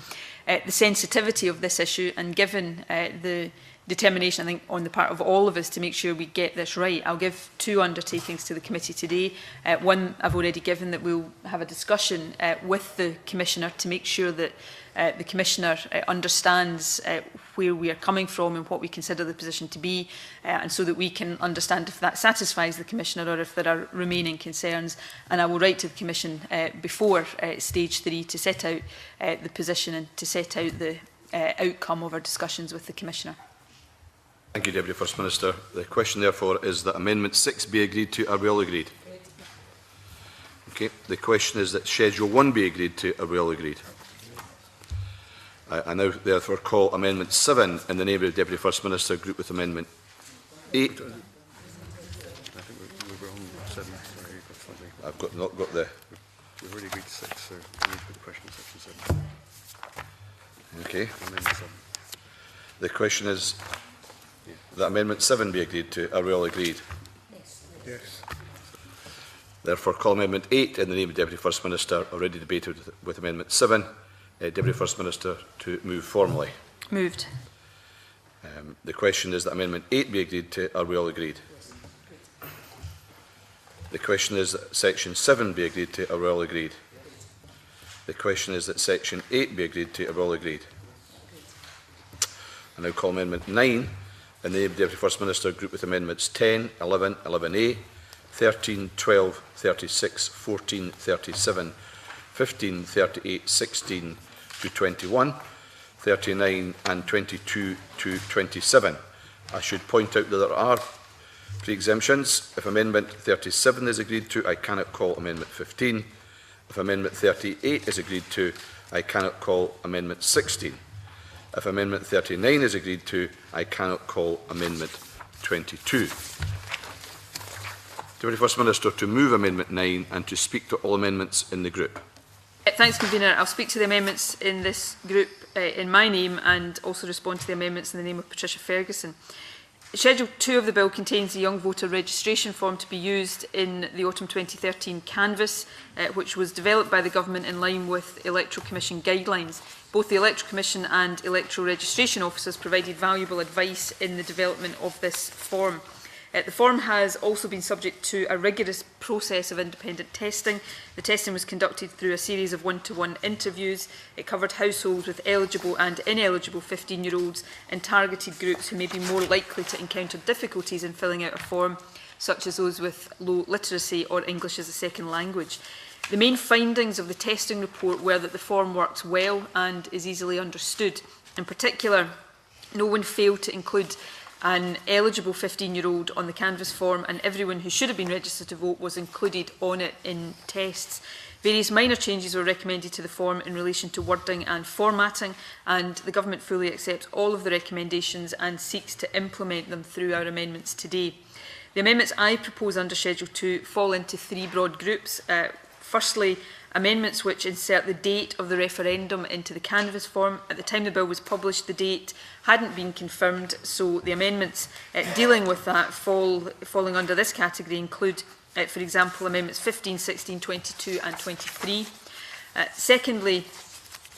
the sensitivity of this issue, and given the determination, I think, on the part of all of us to make sure we get this right, I'll give two undertakings to the committee today. One I've already given, that we'll have a discussion with the Commissioner to make sure that the Commissioner understands where we are coming from and what we consider the position to be, and so that we can understand if that satisfies the Commissioner or if there are remaining concerns. And I will write to the Commission before stage 3 to set out the position and to set out the outcome of our discussions with the Commissioner. Thank you, Deputy First Minister. The question, therefore, is that Amendment 6 be agreed to. Are we all agreed? Okay. The question is that Schedule 1 be agreed to. Are we all agreed? I now therefore call Amendment 7 in the name of the Deputy First Minister, group with Amendment 8. I think we were on 7. Sorry, I've not got the... We've already agreed to 6, so we need to put the question in section 7. Okay. Amendment 7. The question is that Amendment 7 be agreed to. Are we all agreed? Yes. Yes. Therefore, call Amendment 8 in the name of the Deputy First Minister, already debated with Amendment 7. Deputy First Minister to move formally. Moved. The question is that Amendment 8 be agreed to. Are we all agreed? Yes. The question is that Section 7 be agreed to. Are we all agreed? Yes. The question is that Section 8 be agreed to. Are we all agreed? I now call Amendment 9 in the name of the Deputy First Minister, group with Amendments 10, 11, 11A, 13, 12, 36, 14, 37, 15, 38, 16 to 21, 39 and 22 to 27. I should point out that there are pre-exemptions. If Amendment 37 is agreed to, I cannot call Amendment 15. If Amendment 38 is agreed to, I cannot call Amendment 16. If Amendment 39 is agreed to, I cannot call Amendment 22. Deputy First Minister to move Amendment 9 and to speak to all amendments in the group. Thanks, Convener. I'll speak to the amendments in this group in my name, and also respond to the amendments in the name of Patricia Ferguson. Schedule 2 of the bill contains the young voter registration form to be used in the autumn 2013 canvass, which was developed by the Government in line with Electoral Commission guidelines. Both the Electoral Commission and Electoral Registration Officers provided valuable advice in the development of this form. The form has also been subject to a rigorous process of independent testing. The testing was conducted through a series of one-to-one interviews. It covered households with eligible and ineligible 15-year-olds and targeted groups who may be more likely to encounter difficulties in filling out a form, such as those with low literacy or English as a second language. The main findings of the testing report were that the form works well and is easily understood. In particular, no one failed to include an eligible 15-year-old on the canvass form, and everyone who should have been registered to vote was included on it in tests. Various minor changes were recommended to the form in relation to wording and formatting, and the Government fully accepts all of the recommendations and seeks to implement them through our amendments today. The amendments I propose under Schedule 2 fall into three broad groups. Firstly, amendments which insert the date of the referendum into the canvass form. At the time the bill was published, the date hadn't been confirmed, so the amendments dealing with that falling under this category include, for example, amendments 15, 16, 22 and 23. Secondly,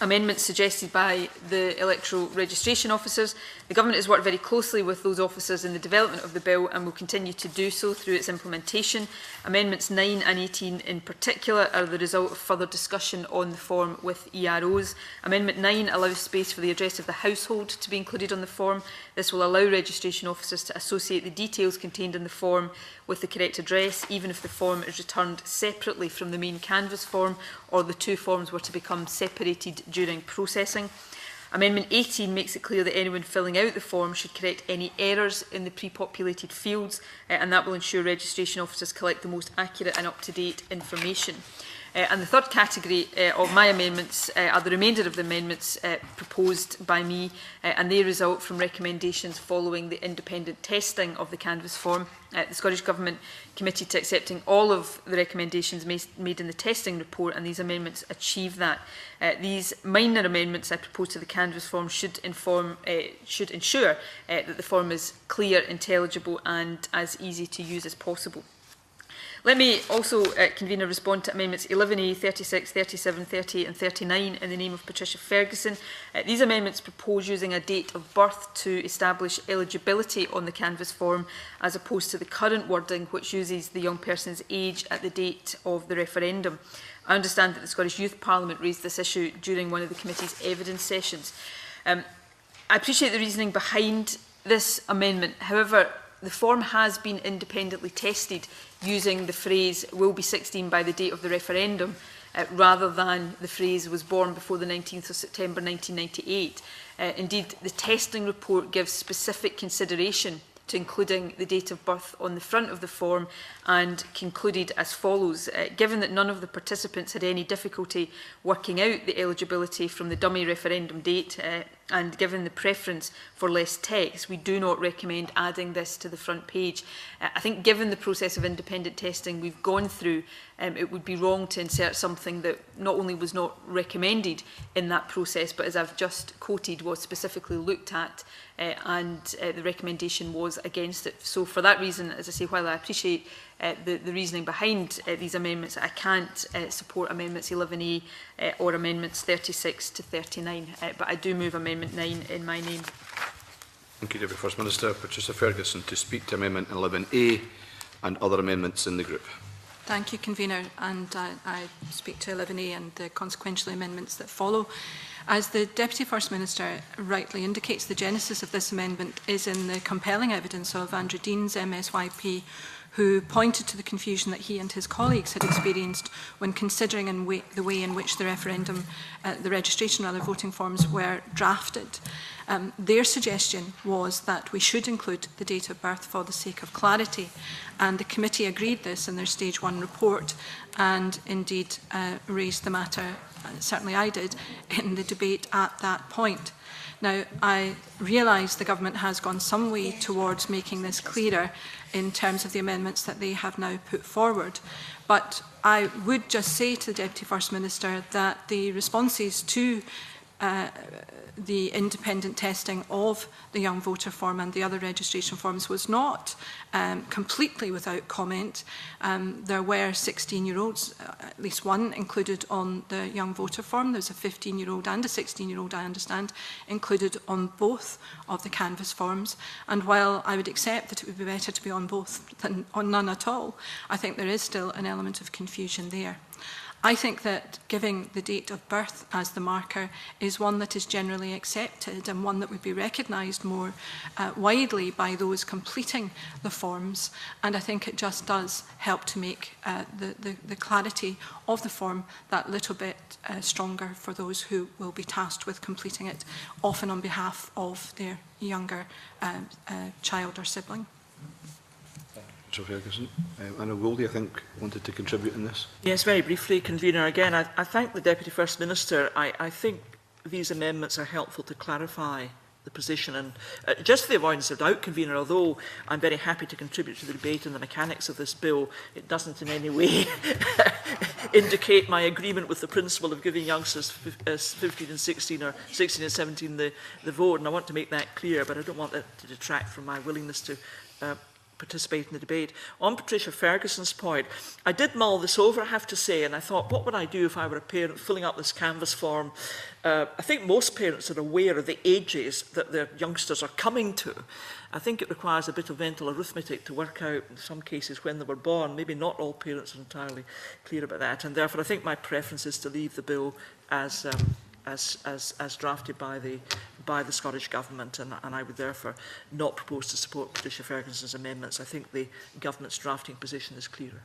amendments suggested by the electoral registration officers. The Government has worked very closely with those officers in the development of the bill and will continue to do so through its implementation. Amendments 9 and 18 in particular are the result of further discussion on the form with EROs. Amendment 9 allows space for the address of the household to be included on the form. This will allow registration officers to associate the details contained in the form with the correct address, even if the form is returned separately from the main canvass form or the two forms were to become separated during processing. Amendment 18 makes it clear that anyone filling out the form should correct any errors in the pre-populated fields, and that will ensure registration officers collect the most accurate and up-to-date information. And the third category of my amendments are the remainder of the amendments proposed by me, and they result from recommendations following the independent testing of the canvass form. The Scottish Government committed to accepting all of the recommendations made in the testing report, and these amendments achieve that. These minor amendments I propose to the canvass form should ensure that the form is clear, intelligible and as easy to use as possible. Let me also, Convener, respond to Amendments 11A, 36, 37, 38 and 39 in the name of Patricia Ferguson. These amendments propose using a date of birth to establish eligibility on the canvass form, as opposed to the current wording which uses the young person's age at the date of the referendum. I understand that the Scottish Youth Parliament raised this issue during one of the committee's evidence sessions. I appreciate the reasoning behind this amendment. However, the form has been independently tested using the phrase "will be 16 by the date of the referendum" rather than the phrase "was born before the 19th of September 1998. Indeed, the testing report gives specific consideration to including the date of birth on the front of the form, and concluded as follows. Given that none of the participants had any difficulty working out the eligibility from the dummy referendum date, and given the preference for less text, we do not recommend adding this to the front page. I think given the process of independent testing we've gone through, it would be wrong to insert something that not only was not recommended in that process, but as I've just quoted, was specifically looked at, and the recommendation was against it. So for that reason, as I say, while I appreciate the reasoning behind these amendments, I can't support Amendments 11A or Amendments 36 to 39, but I do move Amendment 9 in my name. Thank you, Deputy First Minister. Patricia Ferguson to speak to Amendment 11A and other amendments in the group. Thank you, Convener, and I speak to 11A and the consequential amendments that follow. As the Deputy First Minister rightly indicates, the genesis of this amendment is in the compelling evidence of Andrew Dean's MSYP, who pointed to the confusion that he and his colleagues had experienced when considering the way in which the registration voting forms were drafted. Their suggestion was that we should include the date of birth for the sake of clarity, and the committee agreed this in their Stage 1 report, and indeed raised the matter, certainly I did, in the debate at that point. Now, I realise the government has gone some way towards making this clearer in terms of the amendments that they have now put forward, but I would just say to the Deputy First Minister that the responses to the independent testing of the young voter form and the other registration forms was not completely without comment. There were 16-year-olds, at least one included on the young voter form. There's a 15-year-old and a 16-year-old, I understand, included on both of the canvass forms. And while I would accept that it would be better to be on both than on none at all, I think there is still an element of confusion there. I think that giving the date of birth as the marker is one that is generally accepted and one that would be recognised more widely by those completing the forms, and I think it just does help to make the clarity of the form that little bit stronger for those who will be tasked with completing it, often on behalf of their younger child or sibling. Ferguson. Anna Goldie, I think, wanted to contribute in this. Yes, very briefly, Convener. Again, I thank the Deputy First Minister. I think these amendments are helpful to clarify the position. And just for the avoidance of doubt, Convener, although I'm very happy to contribute to the debate on the mechanics of this bill, it doesn't in any way indicate my agreement with the principle of giving youngsters 15 and 16 or 16 and 17 the vote. And I want to make that clear, but I don't want that to detract from my willingness to participate in the debate. On Patricia Ferguson's point, I did mull this over, I have to say, and I thought, what would I do if I were a parent filling up this canvass form? I think most parents are aware of the ages that their youngsters are coming to. I think it requires a bit of mental arithmetic to work out, in some cases, when they were born. Maybe not all parents are entirely clear about that, and therefore I think my preference is to leave the bill as drafted by the Scottish Government, and I would therefore not propose to support Patricia Ferguson's amendments. I think the Government's drafting position is clearer.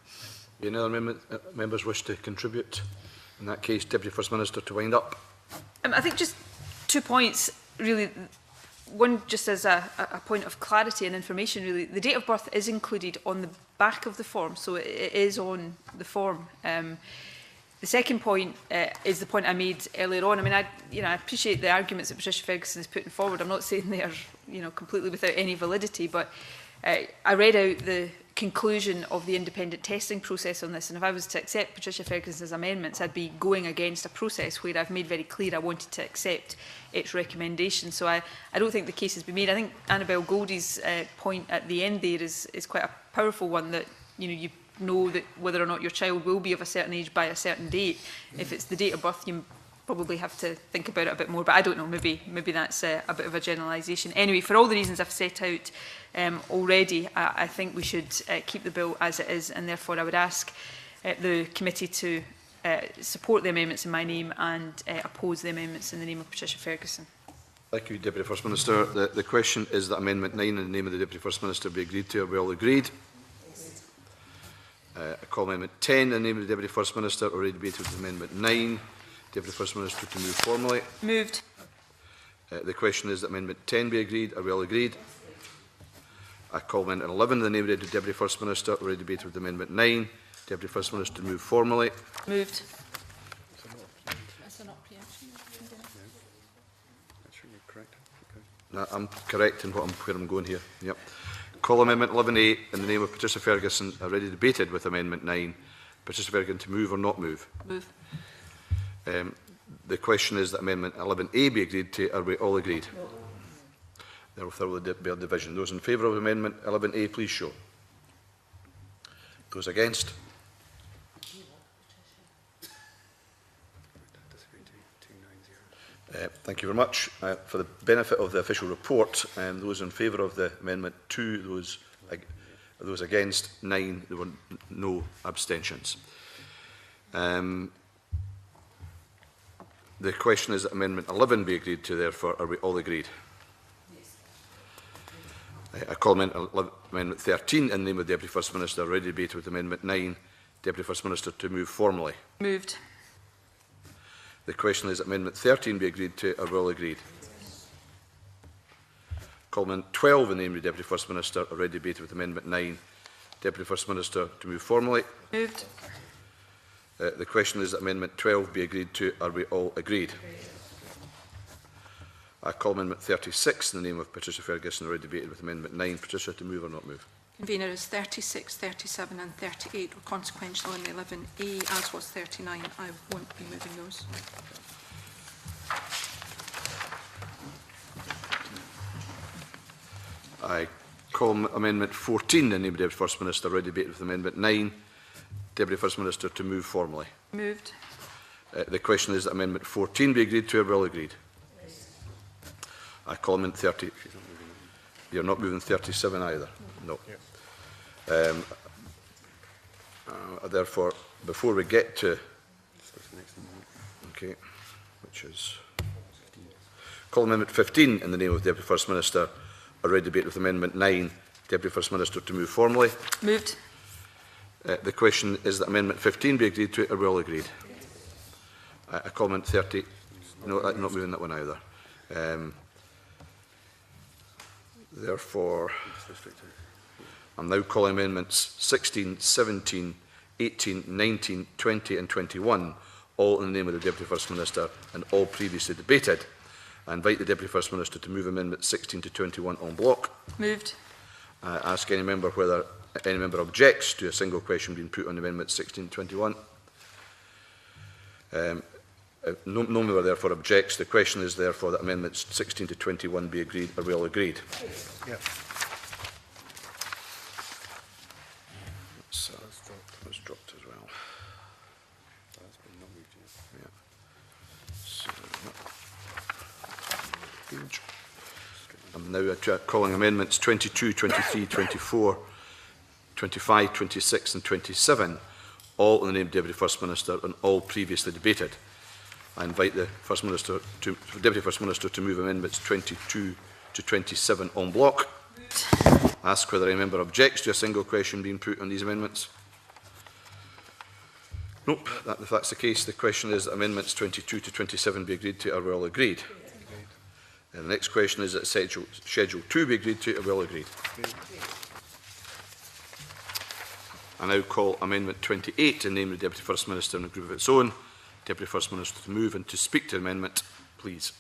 Any other members wish to contribute? In that case, Deputy First Minister, to wind up. I think just 2 points, really. One, just as a point of clarity and information, really. The date of birth is included on the back of the form, so it is on the form. The second point is the point I made earlier on. I mean, I appreciate the arguments that Patricia Ferguson is putting forward. I'm not saying they are, completely without any validity, but I read out the conclusion of the independent testing process on this, and if I was to accept Patricia Ferguson's amendments, I'd be going against a process where I've made very clear I wanted to accept its recommendation. So I don't think the case has been made. I think Annabel Goldie's point at the end there is quite a powerful one, that you know that whether or not your child will be of a certain age by a certain date. If it's the date of birth, you probably have to think about it a bit more, but I don't know, maybe that's a bit of a generalisation. Anyway, for all the reasons I've set out already, I think we should keep the bill as it is, and therefore I would ask the committee to support the amendments in my name and oppose the amendments in the name of Patricia Ferguson. Thank you, Deputy First Minister. The question is that Amendment 9 in the name of the Deputy First Minister be agreed to. Are we all agreed? I call Amendment 10 in the name of the Deputy First Minister. Already debated with Amendment 9. Deputy First Minister to move formally. Moved. The question is that Amendment 10 be agreed. Are we all agreed? I call Amendment 11 in the name of the Deputy First Minister. Already debated with Amendment 9. Deputy First Minister to move formally. Moved. No, I'm correct in where I'm going here. Yep. Call Amendment 11A in the name of Patricia Ferguson. Already debated with Amendment 9. Patricia Ferguson to move or not move? Move. The question is that Amendment 11A be agreed to. Are we all agreed? No. There will thoroughly be a division. Those in favour of Amendment 11A, please show. Those against? Thank you very much. For the benefit of the official report, those in favour of the Amendment 2, those against 9, there were no abstentions. The question is that Amendment 11 be agreed to, therefore, are we all agreed? Yes. I call Amendment 13 in the name of the Deputy First Minister, already debated with Amendment 9. Deputy First Minister to move formally. Moved. The question is that Amendment 13 be agreed to, are we all agreed? Yes. Call Amendment 12 in the name of the Deputy First Minister, already debated with Amendment 9. Deputy First Minister to move formally. Moved. The question is that Amendment 12 be agreed to. Are we all agreed? I call Amendment 36 in the name of Patricia Ferguson, already debated with Amendment 9. Patricia, to move or not move? Convener, is 36, 37 and 38 were consequential in 11A, as was 39. I won't be moving those. I call Amendment 14 in the name of the Deputy First Minister, already debated with Amendment 9. Deputy First Minister to move formally. Moved. The question is that Amendment 14 be agreed to. Are we all agreed? Yes. I call Amendment 30. You're not moving 37 either? No. Yes. Therefore, before we get to... Okay, which is... Call Amendment 15 in the name of the Deputy First Minister, already debated with Amendment 9. Deputy First Minister to move formally. Moved. The question is that Amendment 15 be agreed to. Are we all agreed? I call Amendment 30. No, I'm not moving that one either. Therefore, I'm now calling Amendments 16, 17, 18, 19, 20 and 21, all in the name of the Deputy First Minister and all previously debated. I invite the Deputy First Minister to move Amendments 16 to 21 en bloc. Moved. I ask any member whether any member objects to a single question being put on Amendments 16 to 21. No member therefore objects. The question is therefore that Amendments 16 to 21 be agreed. Are we all agreed? Yes. That's dropped as well. That's been not moved yet. So, I'm now calling Amendments 22, 23, 24, 25, 26 and 27, all in the name of the Deputy First Minister and all previously debated. I invite the Deputy First Minister to move Amendments 22 to 27 en bloc. Ask whether any member objects to a single question being put on these amendments. Nope. If that's the case, the question is that Amendments 22 to 27 be agreed to. Are we all agreed? The next question is that Schedule 2 be agreed to. Are we all agreed? I now call Amendment 28 in the name of the Deputy First Minister in a group of its own. Deputy First Minister to move and to speak to the amendment, please.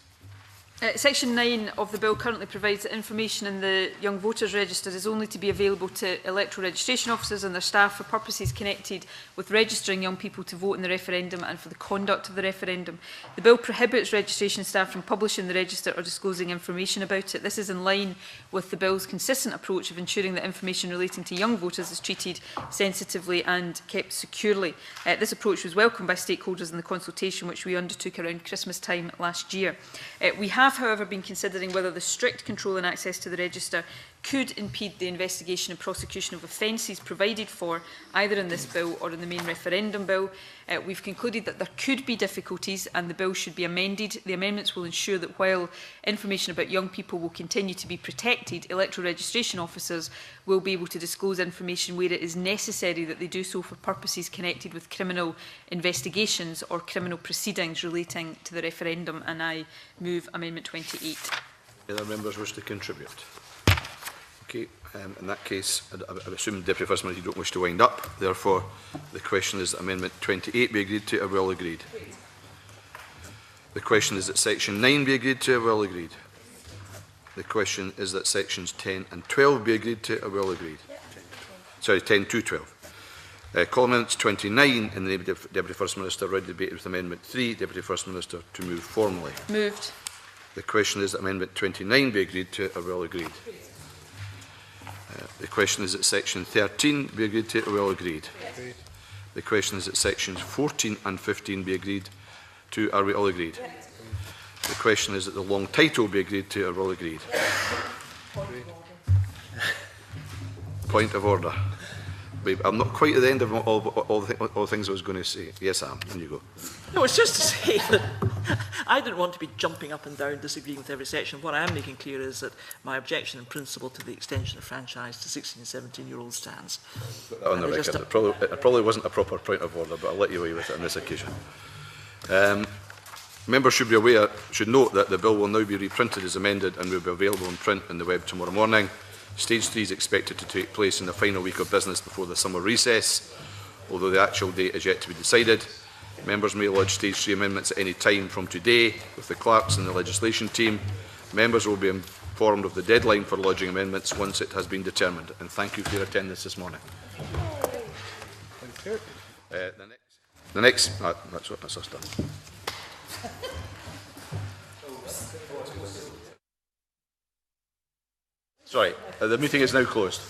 Section 9 of the bill currently provides that information in the Young Voters Register is only to be available to electoral registration officers and their staff for purposes connected with registering young people to vote in the referendum and for the conduct of the referendum. The bill prohibits registration staff from publishing the register or disclosing information about it. This is in line with the bill's consistent approach of ensuring that information relating to young voters is treated sensitively and kept securely. This approach was welcomed by stakeholders in the consultation which we undertook around Christmas time last year. We have, however, been considering whether the strict control and access to the register could impede the investigation and prosecution of offences provided for either in this bill or in the main referendum bill. We've concluded that there could be difficulties and the bill should be amended. The amendments will ensure that while information about young people will continue to be protected, electoral registration officers will be able to disclose information where it is necessary that they do so for purposes connected with criminal investigations or criminal proceedings relating to the referendum, and I move Amendment 28. Other members wish to contribute? Okay, in that case, I assume, Deputy First Minister, you don't wish to wind up. Therefore, the question is that Amendment 28 be agreed to. Are we all agreed? The question is that Section 9 be agreed to. Are we all agreed? The question is that Sections 10 and 12 be agreed to. Are we all agreed? Sorry, 10 to 12. Call Amendments 29 in the name of Deputy First Minister, ready debated with Amendment 3. Deputy First Minister to move formally. Moved. The question is that Amendment 29 be agreed to. Are we all agreed? The question is that Section 13 be agreed to. Are we all agreed? Yes. The question is that Sections 14 and 15 be agreed to. Are we all agreed? Yes. The question is that the long title be agreed to. Are we all agreed? Point of order. I'm not quite at the end of all the things I was going to say. Yes, Am, on you go. No, it's just to say that I didn't want to be jumping up and down disagreeing with every section. What I am making clear is that my objection in principle to the extension of franchise to 16 and 17-year-olds stands. On the record. It probably wasn't a proper point of order, but I'll let you away with it on this occasion. Members should note that the bill will now be reprinted as amended and will be available in print on the web tomorrow morning. Stage 3 is expected to take place in the final week of business before the summer recess, although the actual date is yet to be decided. Members may lodge Stage 3 amendments at any time from today with the clerks and the legislation team. Members will be informed of the deadline for lodging amendments once it has been determined. And thank you for your attendance this morning. Thank you. That's us done. Sorry, the meeting is now closed.